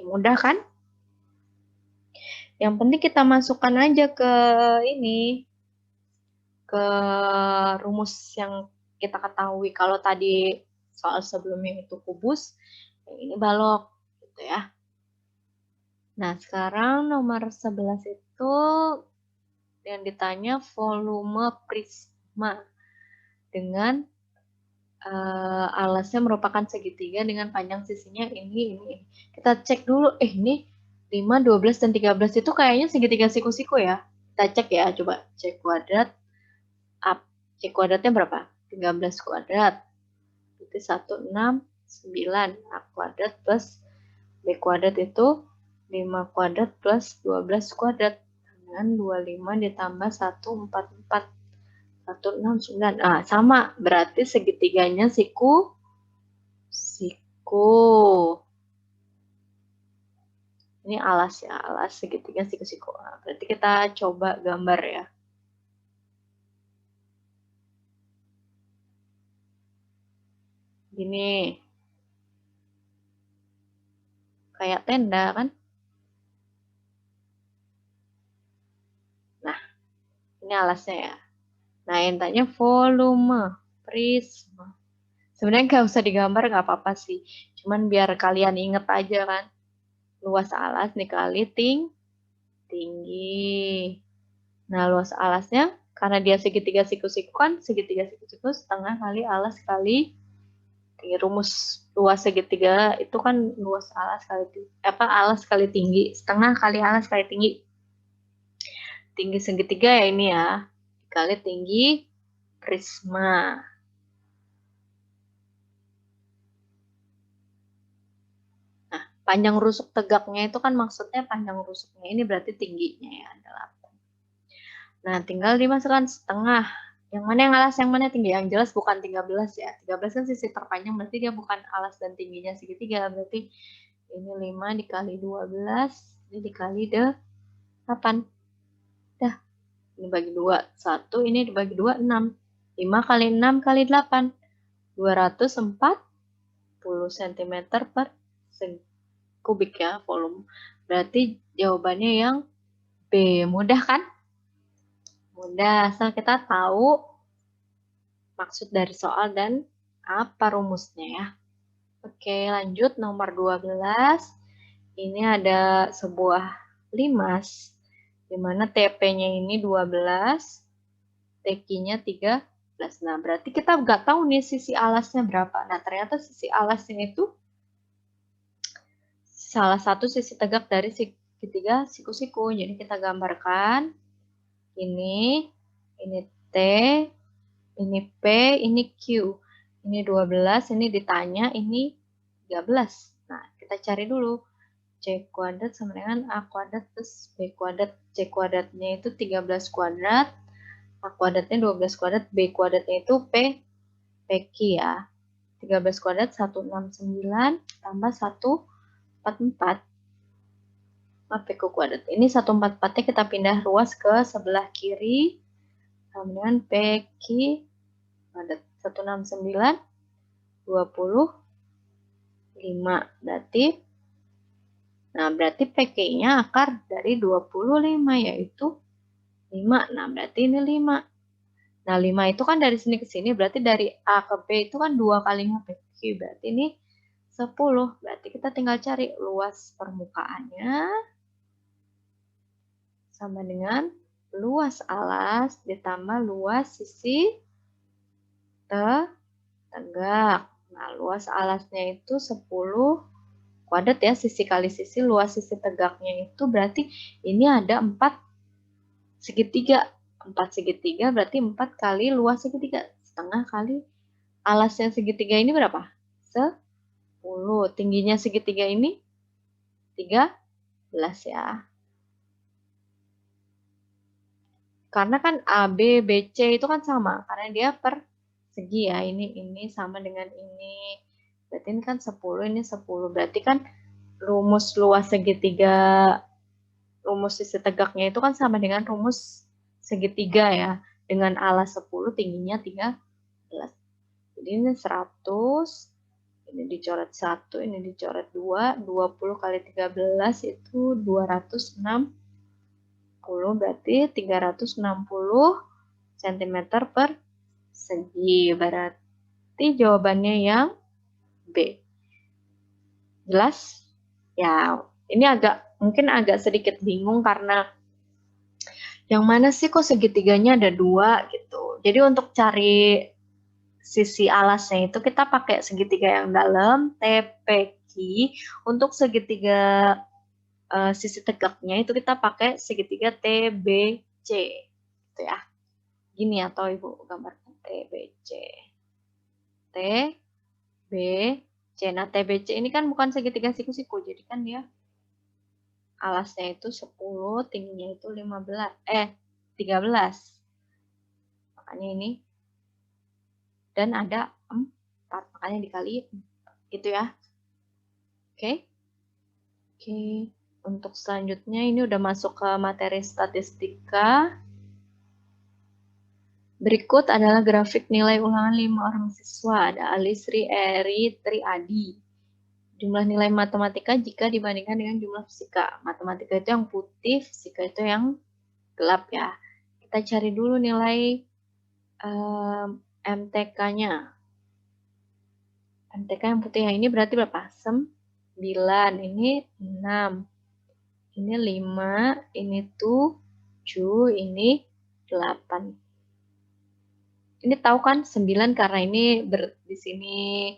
Mudah kan? Yang penting kita masukkan aja ke ini, ke rumus yang kita ketahui. Kalau tadi soal sebelumnya itu kubus, yang ini balok, gitu ya. Nah, sekarang nomor 11 itu yang ditanya volume prisma dengan alasnya merupakan segitiga dengan panjang sisinya ini. Kita cek dulu, ini 5, 12, dan 13 itu kayaknya segitiga siku-siku ya. Kita cek ya, coba cek kuadrat. C kuadratnya berapa? 13 kuadrat. Berarti 169. A kuadrat plus B kuadrat itu 5 kuadrat plus 12 kuadrat. Dengan 25 ditambah 144. 169. Ah, sama. Berarti segitiganya siku. Ini alas ya, alas segitiga siku-siku. Nah, berarti kita coba gambar ya. Gini. Kayak tenda kan? Nah, ini alasnya ya. Nah, yang tanya volume prisma. Sebenarnya nggak usah digambar, nggak apa-apa sih. Cuman biar kalian inget aja kan. Luas alas dikali tinggi. Nah, luas alasnya, karena dia segitiga siku-siku kan, segitiga siku-siku setengah kali alas kali tinggi. Rumus luas segitiga itu kan luas alas kali alas kali tinggi, setengah kali alas kali tinggi. Tinggi segitiga ya ini ya, kali tinggi prisma. Nah, panjang rusuk tegaknya itu kan maksudnya panjang rusuknya ini berarti tingginya ya, 8. Nah, tinggal dimasukkan setengah. Yang mana yang alas, yang mana tinggi? Yang jelas bukan 13 ya. 13 kan sisi terpanjang, berarti dia bukan alas dan tingginya segitiga. Berarti ini 5 dikali 12, ini dikali 8. Dah, ini bagi 2, 1, ini dibagi 2, 6. 5 kali 6 kali 8, 240 cm per kubik ya, volume. Berarti jawabannya yang B. Mudah kan? Mudah, asal kita tahu maksud dari soal dan apa rumusnya ya. Oke, lanjut nomor 12. Ini ada sebuah limas, di mana TP-nya ini 12, TQ-nya 13. Nah, berarti kita nggak tahu nih sisi alasnya berapa. Nah, ternyata sisi alasnya itu salah satu sisi tegak dari segitiga siku-siku. Jadi kita gambarkan ini T, ini P, ini Q. Ini 12, ini ditanya, ini 13. Nah, kita cari dulu. C kuadrat sama dengan A kuadrat plus B kuadrat. C kuadratnya itu 13 kuadrat, A kuadratnya 12 kuadrat, B kuadratnya itu PQ ya. 13 kuadrat 169 tambah 144. PQ kuadrat. Ini 144-nya kita pindah ruas ke sebelah kiri. Sama dengan PQ kuadrat. 169 25. Berarti PQ-nya akar dari 25 yaitu 5. Nah, berarti ini 5. Nah, 5 itu kan dari sini ke sini, berarti dari A ke B itu kan 2 kalinya PQ. Berarti ini 10. Berarti kita tinggal cari luas permukaannya sama dengan luas alas ditambah luas sisi tegak. Nah, luas alasnya itu 10 kuadrat ya, sisi kali sisi, luas sisi tegaknya itu berarti ini ada 4 segitiga. 4 segitiga berarti 4 kali luas segitiga. Setengah kali alasnya segitiga ini berapa? 10. Tingginya segitiga ini 13 ya. Karena kan A, B, B, C itu kan sama. Karena dia per segi ya. Ini sama dengan ini. Berarti ini kan 10, ini 10. Berarti kan rumus luas segitiga, rumus sisi tegaknya itu kan sama dengan rumus segitiga ya. Dengan alas 10, tingginya 13. Jadi ini 100. Ini dicoret 1, ini dicoret 2. 20 kali 13 itu 260. Berarti 360 cm per segi. Berarti jawabannya yang B. Jelas? Ya, ini mungkin agak sedikit bingung karena yang mana sih kok segitiganya ada 2 gitu. Jadi untuk cari sisi alasnya itu kita pakai segitiga yang dalam, TPQ. Untuk segitiga sisi tegaknya itu kita pakai segitiga TBC. Gitu ya. Gini atau Ibu gambarkan TBC. TBC. Nah, TBC ini kan bukan segitiga siku-siku, jadi kan dia alasnya itu 10, tingginya itu 13. Makanya ini. Dan ada 4, makanya dikali 4. Gitu ya. Oke. Oke. Untuk selanjutnya ini udah masuk ke materi statistika. Berikut adalah grafik nilai ulangan 5 orang siswa. Ada Alisri, Eri, Tri, Adi. Jumlah nilai matematika jika dibandingkan dengan jumlah fisika. Matematika itu yang putih, fisika itu yang gelap ya. Kita cari dulu nilai MTK-nya. MTK yang putih yang ini berarti berapa? 9. Ini 6. Ini 5. Ini 7. Ini 8. Ini tahu kan 9 karena ini di sini.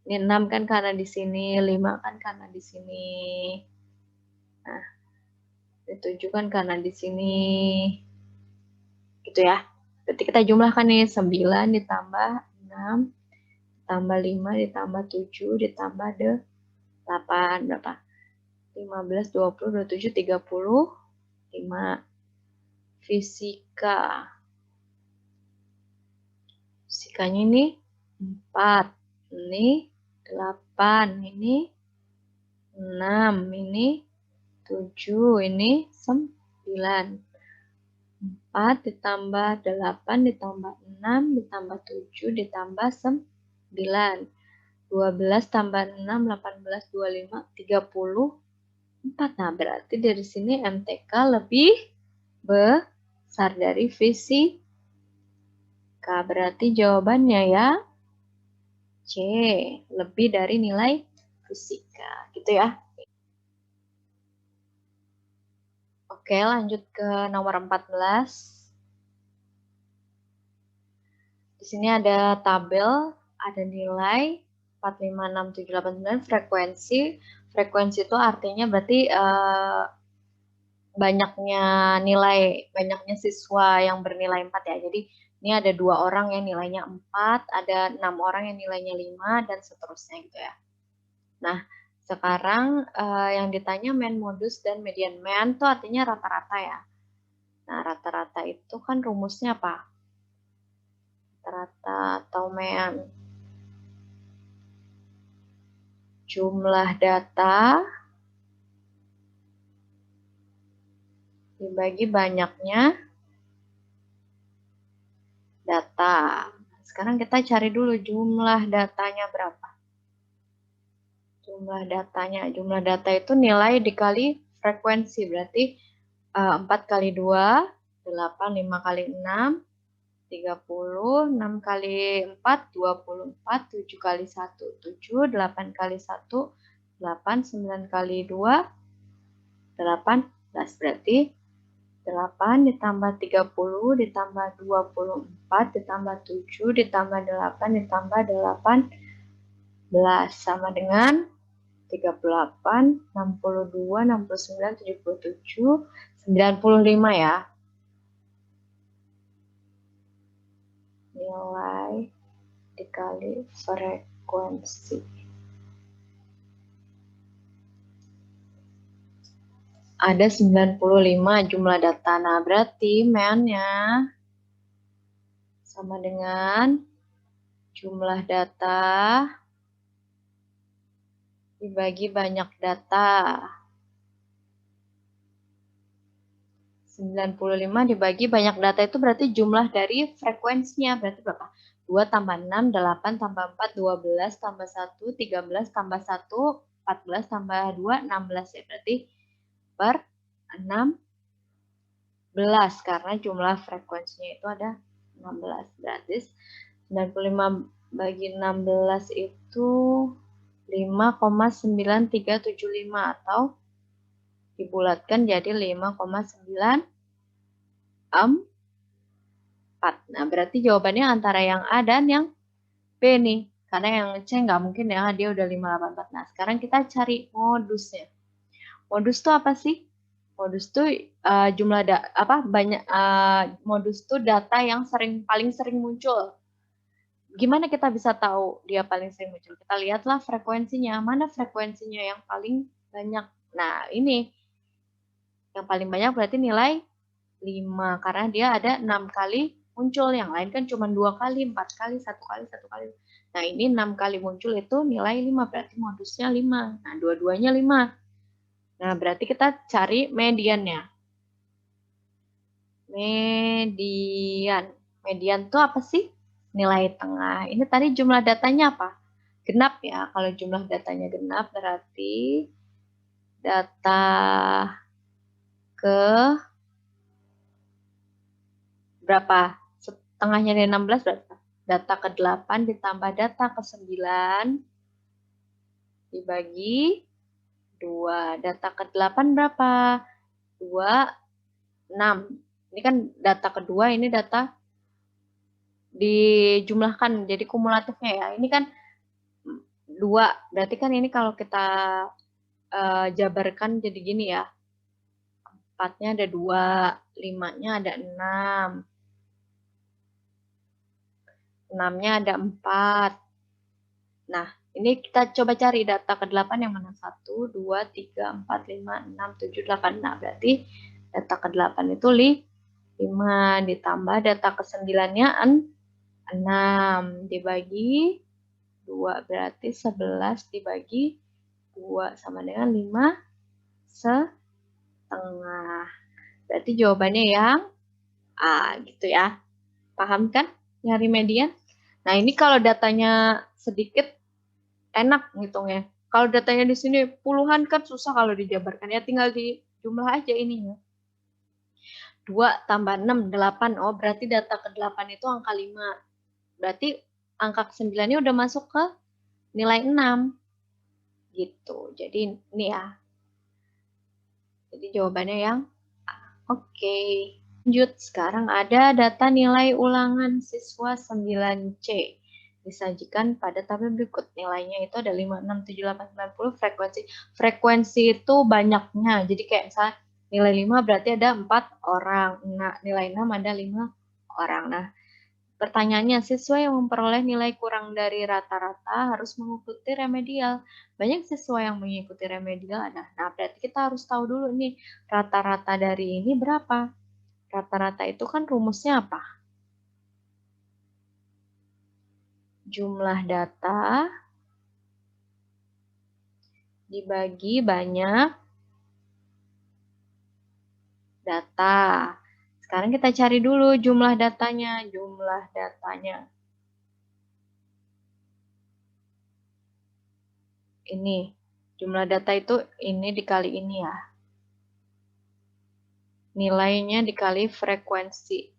Ini 6 kan karena di sini, 5 kan karena di sini. Nah, ini 7 kan karena di sini. Gitu ya. Berarti kita jumlahkan nih 9 ditambah 6 ditambah 5 ditambah 7 ditambah 8 berapa? 15, 20, 27, 35. Fisika. Fisikanya ini 4, ini 8, ini 6, ini 7, ini 9. 4 ditambah 8 ditambah 6 ditambah 7 ditambah 9. 12 tambah 6, 18, 25, 34. Nah, berarti dari sini MTK lebih besar dari fisika. Berarti jawabannya ya C, lebih dari nilai fisika. Gitu ya. Oke, lanjut ke nomor 14. Di sini ada tabel, ada nilai 4, 5, 6, 7, 8, 9, frekuensi. Frekuensi itu artinya berarti banyaknya siswa yang bernilai 4 ya. Jadi ini ada 2 orang yang nilainya 4, ada 6 orang yang nilainya 5, dan seterusnya gitu ya. Nah, sekarang yang ditanya mean modus dan median. Mean itu artinya rata-rata ya. Nah, rata-rata itu kan rumusnya apa? Rata-rata atau mean. Jumlah data dibagi banyaknya data. Sekarang kita cari dulu jumlah datanya berapa. Jumlah data itu nilai dikali frekuensi, berarti 4 kali 2, 8, 5 kali 6, 30, 6 kali 4, 24, 7 kali 1, 7, 8 kali 1, 8, 9 kali 2, 18, berarti 8 ditambah 30 ditambah 24 ditambah 7 ditambah 8 ditambah 18 sama dengan 38, 62, 69, 77, 95 ya. Nilai dikali frekuensi. Ada 95 jumlah data. Nah, berarti mean-nya sama dengan jumlah data dibagi banyak data. 95 dibagi banyak data itu berarti jumlah dari frekuensinya. Berarti berapa? 2 tambah 6, 8 tambah 4, 12 tambah 1, 13 tambah 1, 14 tambah 2, 16 ya. Berarti per 16 karena jumlah frekuensinya itu ada 16. Berarti 95 bagi 16 itu 5,9375 atau dibulatkan jadi 5,94. Nah, berarti jawabannya antara yang A dan yang B nih. Karena yang C nggak mungkin ya, dia udah 584. Nah, sekarang kita cari modusnya. Modus itu apa sih? Modus itu modus itu data yang paling sering muncul. Gimana kita bisa tahu dia paling sering muncul? Kita lihatlah frekuensinya. Mana frekuensinya yang paling banyak? Nah, ini yang paling banyak berarti nilai 5 karena dia ada 6 kali muncul, yang lain kan cuma 2 kali, 4 kali, 1 kali, 1 kali. Nah, ini 6 kali muncul itu nilai 5, berarti modusnya 5. Nah, dua-duanya 5. Nah, berarti kita cari mediannya. Median. Median itu apa sih? Nilai tengah. Ini tadi jumlah datanya apa? Genap ya. Kalau jumlah datanya genap berarti data ke berapa? Setengahnya dari 16 berapa? Data ke 8 ditambah data ke 9 dibagi 2. Data ke 8 berapa? 2, 6. Ini kan data kedua, ini data dijumlahkan jadi kumulatifnya ya. Ini kan 2. Berarti kan ini kalau kita jabarkan jadi gini ya. 4-nya ada 2, 5-nya ada 6. 6-nya ada 4. Nah, ini kita coba cari data ke-8 yang mana? 1, 2, 3, 4, 5, 6, 7, 8. Nah, berarti data ke-8 itu 5 ditambah data ke-9-nya 6 dibagi 2 berarti 11 dibagi 2 sama dengan 5,5. Berarti jawabannya yang A gitu ya. Paham kan nyari median? Nah, ini kalau datanya sedikit enak ngitungnya. Kalau datanya di sini puluhan kan susah kalau dijabarkan. Ya tinggal di jumlah aja ininya. 2 tambah 6, 8. Oh, berarti data ke-8 itu angka 5. Berarti angka ke-9-nya udah masuk ke nilai 6. Gitu. Jadi ini ya. Jadi jawabannya yang A. Oke. Lanjut, sekarang ada data nilai ulangan siswa 9C. Disajikan pada tabel berikut. Nilainya itu ada 5, 6, 7, 8, 9, 10. Frekuensi itu banyaknya. Jadi kayak misalnya nilai 5 berarti ada 4 orang. Nah, nilai 6 ada 5 orang. Nah, pertanyaannya, siswa yang memperoleh nilai kurang dari rata-rata harus mengikuti remedial. Banyak siswa yang mengikuti remedial ada. Nah, berarti kita harus tahu dulu nih, rata-rata dari ini berapa? Rata-rata itu kan rumusnya apa? Jumlah data dibagi banyak data. Sekarang kita cari dulu jumlah datanya. Jumlah datanya. Ini. Jumlah data itu ini dikali ini ya. Nilainya dikali frekuensi.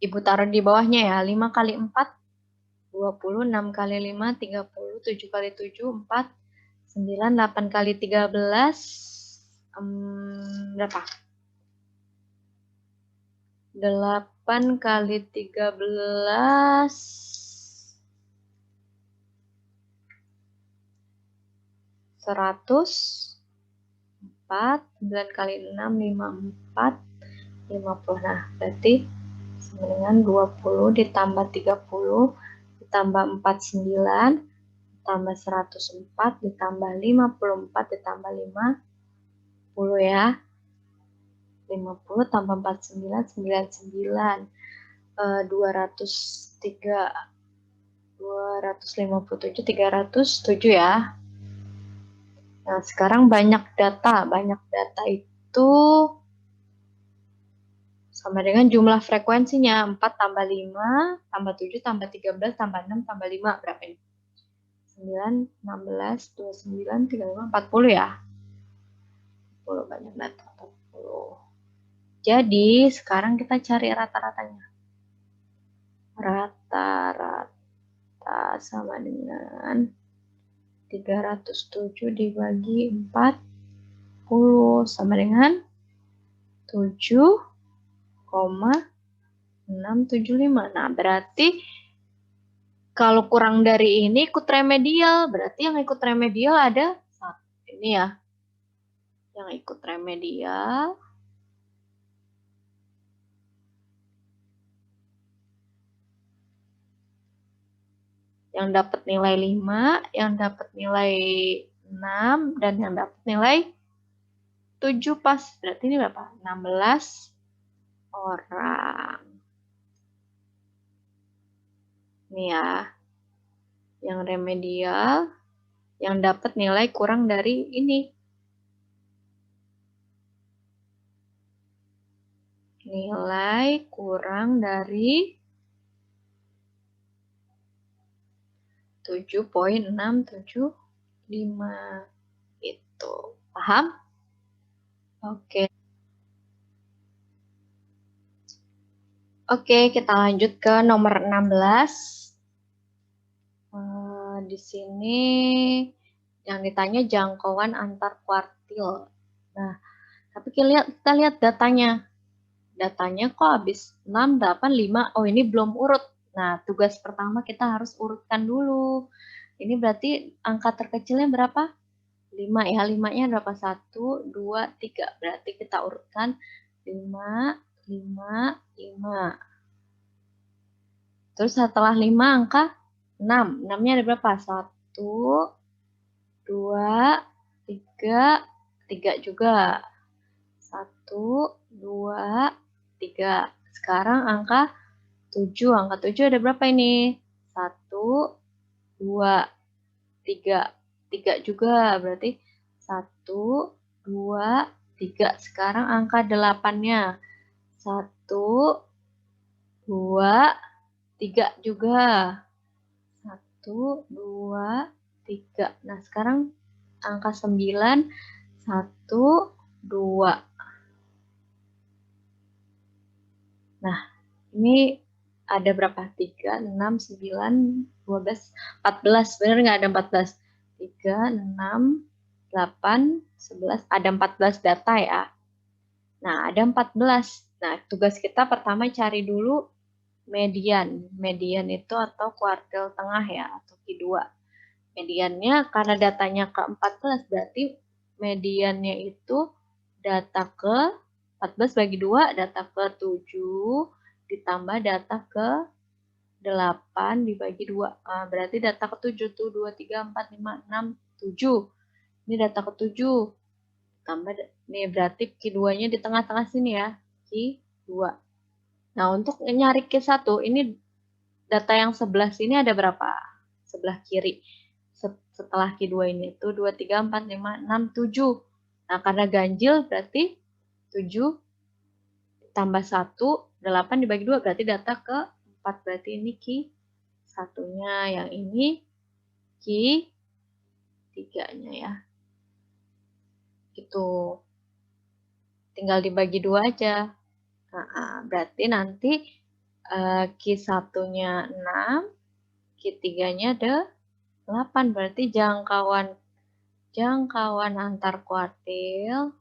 Ibu taruh di bawahnya ya. 5 kali 4, 20. 6 kali 5, 30. 7 kali 7, 4. 9, 8 kali 13. Berapa? 8 kali 13. 100. 4. 9 kali 6, 54. 50. Nah, berarti sama dengan 20 ditambah 30 ditambah 49 ditambah 104 ditambah 54 ditambah 50 ya. 50 tambah 49, 99. 203, 257, 307 ya. Nah, sekarang banyak data. Banyak data itu sama dengan jumlah frekuensinya. 4 tambah 5, tambah 7, tambah 13, tambah 6, tambah 5. Berapa ini? 9, 16, 29, 35, 40 ya. 40 banyak data. 40. Jadi, sekarang kita cari rata-ratanya. Rata-rata sama dengan 307 dibagi 40 sama dengan 7,675. Nah, berarti kalau kurang dari ini ikut remedial. Berarti yang ikut remedial ada ini ya. Yang ikut remedial. Yang dapat nilai 5, yang dapat nilai 6, dan yang dapat nilai 7 pas. Berarti ini berapa? 16 orang. Ini ya. Yang remedial, yang dapat nilai kurang dari ini. Nilai kurang dari 7,675. Itu. Paham? Oke. Oke, kita lanjut ke nomor 16. Di sini yang ditanya jangkauan antar kuartil. Nah, tapi kita lihat datanya. Datanya kok habis 6, 8, 5. Oh, ini belum urut. Nah, tugas pertama kita harus urutkan dulu. Ini berarti angka terkecilnya berapa? 5 ya. 5-nya berapa? 1, 2, 3. Berarti kita urutkan 5, 5, 5. Terus setelah 5 angka 6. 6-nya ada berapa? 1, 2, 3, 3 juga. 1, 2, 3. Sekarang angka 7. Angka 7 ada berapa ini? 1, 2, 3. 3 juga. Berarti 1, 2, 3. Sekarang angka 8-nya. 1, 2, 3 juga. 1, 2, 3. Nah, sekarang angka 9, 1, 2. Nah, ini ada berapa? 3, 6, 9, 12, 14. Benar nggak ada 14? 3, 6, 8, 11. Ada 14 data ya. Nah, ada 14. Nah, tugas kita pertama cari dulu median. Median itu atau kuartil tengah ya, atau Q2. Mediannya karena datanya ke 14, berarti mediannya itu data ke 14 bagi 2, data ke 7, ditambah data ke 8 dibagi 2. Nah, berarti data ke 7 tuh 2, 3, 4, 5, 6, 7. Ini data ke 7. Tambah, nih berarti Q2-nya di tengah-tengah sini ya. Q2. Nah, untuk nyari Q1, ini data yang sebelah sini ada berapa? Sebelah kiri. Setelah Q2 ini tuh 2, 3, 4, 5, 6, 7. Nah, karena ganjil berarti 7 tambah 1, 8 dibagi 2 berarti data ke 4. Berarti ini Q1-nya, yang ini Q3-nya ya. Gitu. Tinggal dibagi 2 aja. Nah, berarti nanti Q1-nya 6, Q3-nya ada 8. Berarti jangkauan antar kuartil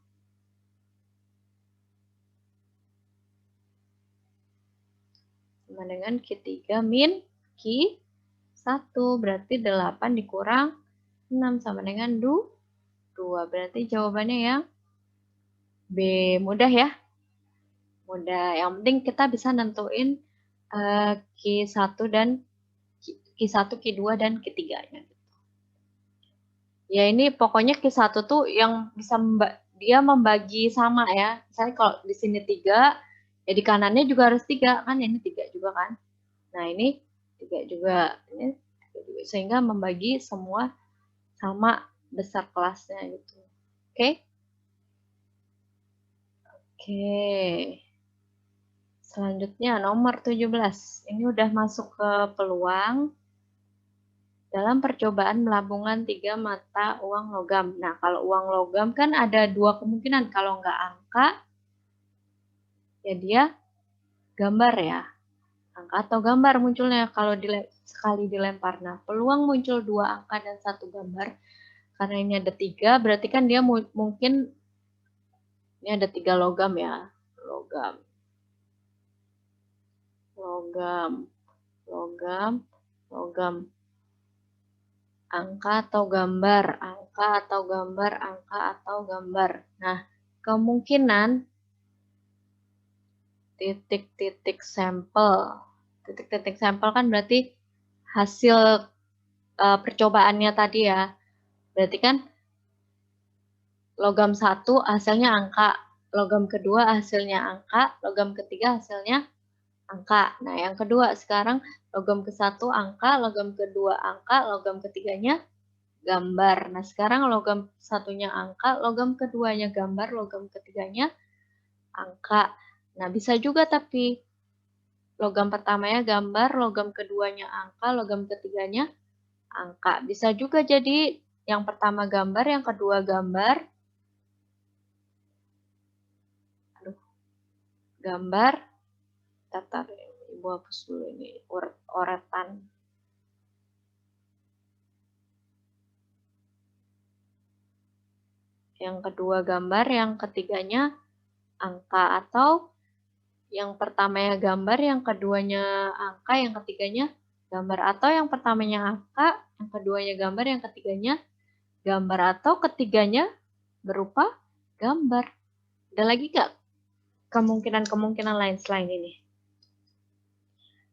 sama dengan Q3 min Q1. Berarti 8 dikurang 6 sama dengan 2. Berarti jawabannya yang B. Mudah ya. Mudah. Yang penting kita bisa nentuin Q1 dan Q1, Q2 dan Q3-nya. Ya ini pokoknya Q1 tuh yang bisa dia membagi sama ya. Misalnya kalau di sini 3, ya di kanannya juga harus 3 kan, ini 3 juga kan. Nah, ini 3 juga. Ini 3 juga. Sehingga membagi semua sama besar kelasnya gitu. Oke? Oke. Selanjutnya nomor 17. Ini udah masuk ke peluang dalam percobaan melambungkan 3 mata uang logam. Nah, kalau uang logam kan ada 2 kemungkinan. Kalau nggak angka, ya dia gambar ya. Angka atau gambar munculnya kalau sekali dilempar. Nah, peluang muncul 2 angka dan 1 gambar. Karena ini ada 3, berarti kan dia mungkin ini ada 3 logam ya. Logam. Logam. Logam. Logam. Angka atau gambar. Angka atau gambar. Angka atau gambar. Nah, kemungkinan titik-titik sampel. Titik-titik sampel kan berarti hasil percobaannya tadi ya. Berarti kan logam 1 hasilnya angka, logam kedua hasilnya angka, logam ketiga hasilnya angka. Nah, yang kedua sekarang logam ke-1 angka, logam kedua angka, logam ketiganya gambar. Nah, sekarang logam satunya angka, logam keduanya gambar, logam ketiganya angka. Nah, bisa juga tapi logam pertamanya gambar, logam keduanya angka, logam ketiganya angka. Bisa juga jadi yang pertama gambar, yang kedua gambar. Aduh, gambar. Tatar, Ibu hapus dulu ini oretan. Yang kedua gambar, yang ketiganya angka, atau yang pertamanya gambar, yang keduanya angka, yang ketiganya gambar, atau yang pertamanya angka, yang keduanya gambar, yang ketiganya gambar, atau ketiganya berupa gambar. Ada lagi nggak kemungkinan-kemungkinan lain selain ini?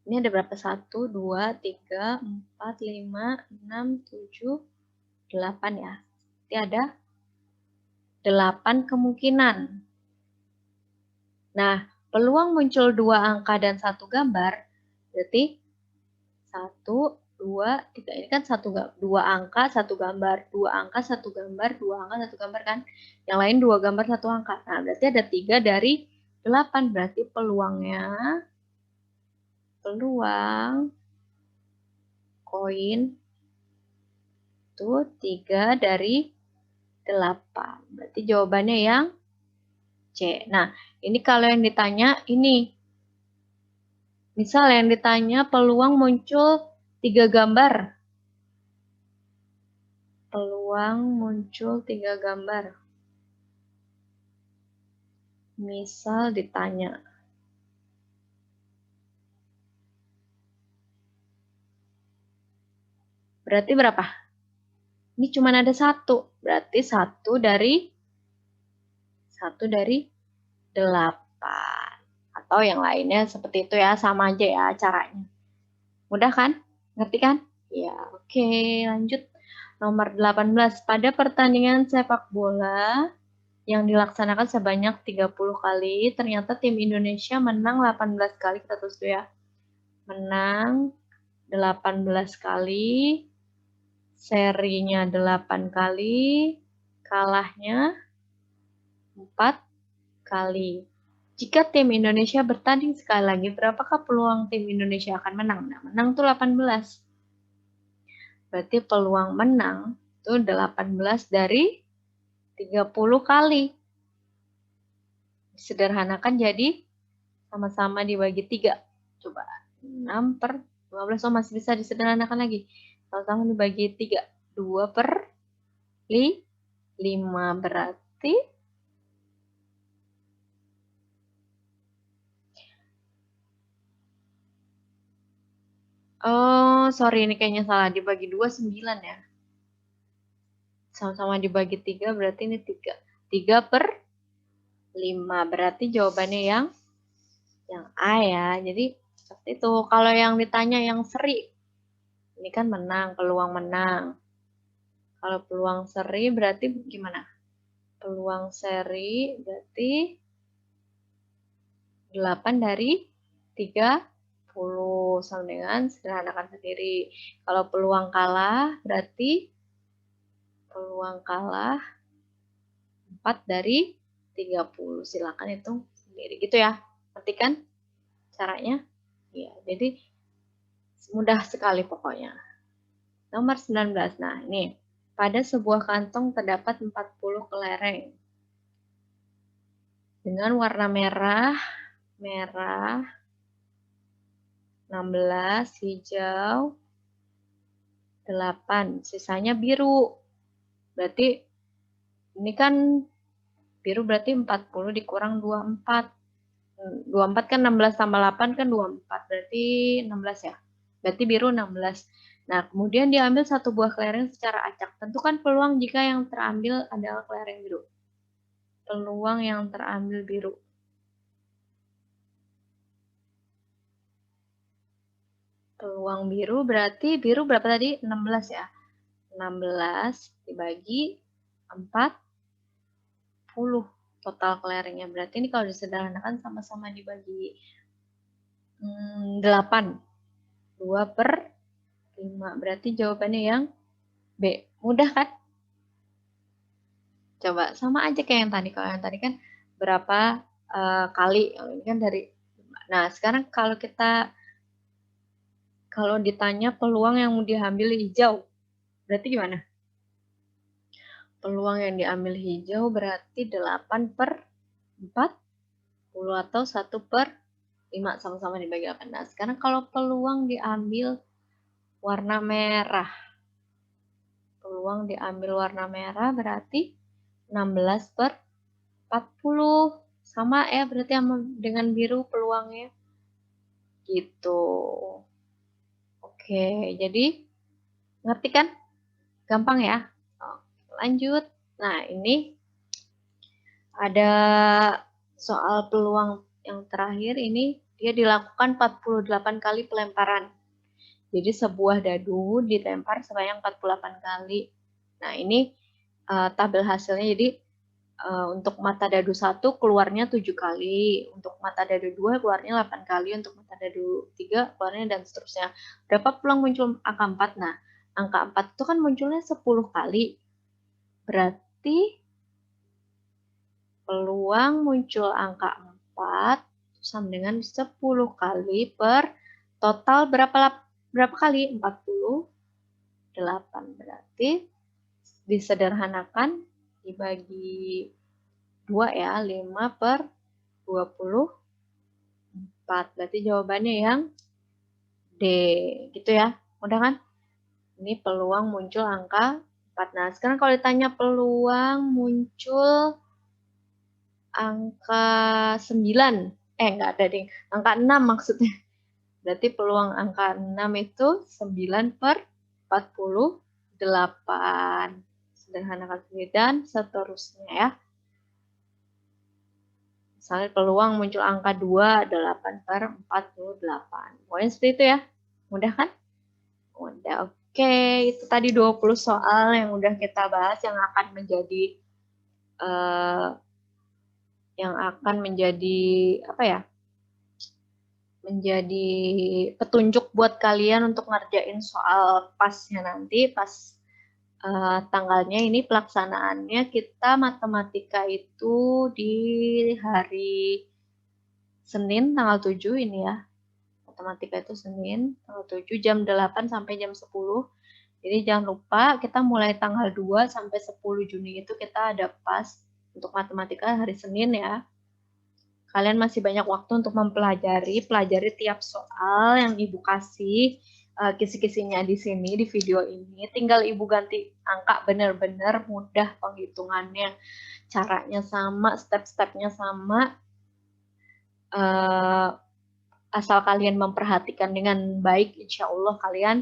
Ini ada berapa? 1, 2, 3, 4, 5, 6, 7, 8 ya. Berarti ada 8 kemungkinan. Nah, peluang muncul 2 angka dan 1 gambar, berarti 1, 2, 3. Ini kan 2 angka, 1 gambar. 2 angka, 1 gambar, 2 angka, 1 gambar kan. Yang lain 2 gambar, 1 angka. Nah, berarti ada 3 dari 8. Berarti peluang koin itu 3 dari 8. Berarti jawabannya yang C. Nah, ini kalau yang ditanya ini. Misal yang ditanya peluang muncul 3 gambar. Peluang muncul 3 gambar. Misal ditanya. Berarti berapa? Ini cuma ada 1. Berarti 1 dari 8. Atau yang lainnya seperti itu ya, sama aja ya caranya. Mudah kan? Ngerti kan? Ya, oke, lanjut. Nomor 18. Pada pertandingan sepak bola yang dilaksanakan sebanyak 30 kali, ternyata tim Indonesia menang 18 kali. Kita tulis dulu ya. Menang 18 kali, serinya 8 kali, kalahnya 4 kali. Jika tim Indonesia bertanding sekali lagi, berapakah peluang tim Indonesia akan menang? Nah, menang tuh 18. Berarti peluang menang itu 18 dari 30 kali. Disederhanakan jadi sama-sama dibagi 3. Coba 6 per 15. Oh, masih bisa disederhanakan lagi. Sama-sama dibagi 3. 2 per 5. Berarti oh, sorry, ini kayaknya salah. Dibagi 2, 9 ya. Sama-sama dibagi 3, berarti ini 3. 3 per 5. Berarti jawabannya yang A ya. Jadi, seperti itu. Kalau yang ditanya yang seri, ini kan menang, peluang menang. Kalau peluang seri berarti gimana? Peluang seri berarti 8 dari 30. Sama dengan sederhanakan sendiri. Kalau peluang kalah berarti peluang kalah 4 dari 30. Silakan hitung sendiri. Gitu ya. Ngerti kan caranya? Ya, jadi mudah sekali pokoknya. Nomor 19. Nah, ini. Pada sebuah kantong terdapat 40 kelereng. Dengan warna merah, 16, hijau, 8. Sisanya biru. Berarti ini kan biru berarti 40 dikurang 24. 24 kan 16 tambah 8 kan 24. Berarti 16 ya. Berarti biru 16. Nah, kemudian diambil satu buah kelereng secara acak. Tentukan peluang jika yang terambil adalah kelereng biru. Peluang yang terambil biru. Peluang biru berarti biru berapa tadi? 16 ya. 16 dibagi 40 total kelerengnya. Berarti ini kalau disederhanakan sama-sama dibagi 8. 2 per 5. Berarti jawabannya yang B. Mudah kan? Coba sama aja kayak yang tadi. Kalau yang tadi kan berapa kali. Kalau ini kan dari. Nah, sekarang kalau ditanya peluang yang mau diambil hijau, berarti gimana? Peluang yang diambil hijau berarti 8 per 40 atau 1 per 5 sama-sama dibagi 8. Nah, sekarang kalau peluang diambil warna merah. Peluang diambil warna merah berarti 16 per 40. Sama ya berarti dengan biru peluangnya. Gitu. Oke, jadi ngerti kan? Gampang ya? Oke, lanjut. Nah, ini ada soal peluang yang terakhir ini. Dia dilakukan 48 kali pelemparan. Jadi sebuah dadu dilempar sebanyak 48 kali. Nah, ini tabel hasilnya. Jadi Untuk mata dadu 1 keluarnya 7 kali, untuk mata dadu 2 keluarnya 8 kali, untuk mata dadu 3 keluarnya dan seterusnya. Berapa peluang muncul angka 4? Nah, angka 4 itu kan munculnya 10 kali. Berarti peluang muncul angka 4 sama dengan 10 kali per total berapa kali? 48. Berarti disederhanakan dibagi 2 ya, 5 per 24. Berarti jawabannya yang D, gitu ya. Mudah kan? Ini peluang muncul angka 4. Nah, sekarang kalau ditanya peluang muncul angka 9, enggak ada deh, angka 6 maksudnya. Berarti peluang angka 6 itu 9 per 48. Sederhanakan sendiri dan seterusnya ya. Misalnya peluang muncul angka 2, 8 per 48. Pokoknya seperti itu ya. Mudah kan? Mudah. Oke, itu tadi 20 soal yang udah kita bahas yang akan menjadi apa ya? Menjadi petunjuk buat kalian untuk ngerjain soal pasnya nanti, pas tanggalnya ini pelaksanaannya kita matematika itu di hari Senin tanggal 7 ini ya. Matematika itu Senin tanggal 7 jam 8 sampai jam 10. Jadi jangan lupa kita mulai tanggal 2 sampai 10 Juni itu kita ada pas untuk matematika hari Senin ya. Kalian masih banyak waktu untuk pelajari tiap soal yang Ibu kasih kisi-kisinya di sini di video ini. Tinggal Ibu ganti angka, benar-benar mudah penghitungannya. Caranya sama, step-stepnya sama. Asal kalian memperhatikan dengan baik, insya Allah kalian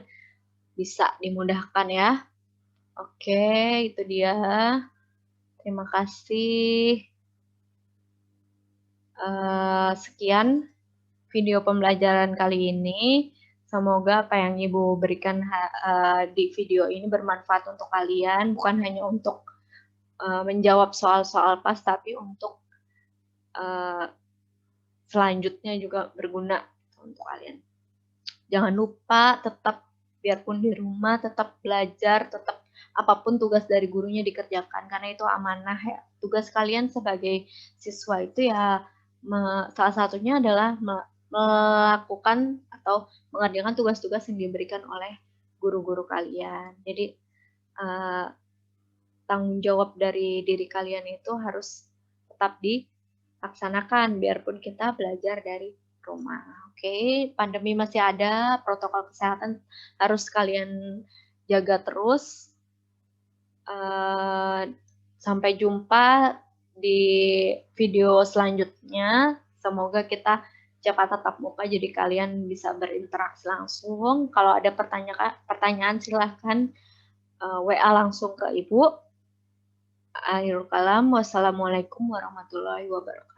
bisa dimudahkan ya. Oke, itu dia. Terima kasih. Sekian video pembelajaran kali ini. Semoga apa yang Ibu berikan di video ini bermanfaat untuk kalian, bukan hanya untuk menjawab soal-soal pas, tapi untuk selanjutnya juga berguna untuk kalian. Jangan lupa tetap, biarpun di rumah, tetap belajar, tetap apapun tugas dari gurunya dikerjakan, karena itu amanah ya. Tugas kalian sebagai siswa itu ya, salah satunya adalah melakukan atau mengerjakan tugas-tugas yang diberikan oleh guru-guru kalian. Jadi tanggung jawab dari diri kalian itu harus tetap dilaksanakan biarpun kita belajar dari rumah. Oke, pandemi masih ada, protokol kesehatan harus kalian jaga terus. Sampai jumpa di video selanjutnya. Semoga kita cepat tatap muka jadi kalian bisa berinteraksi langsung. Kalau ada pertanyaan silahkan WA langsung ke Ibu. Akhirul kalam, wassalamualaikum warahmatullahi wabarakatuh.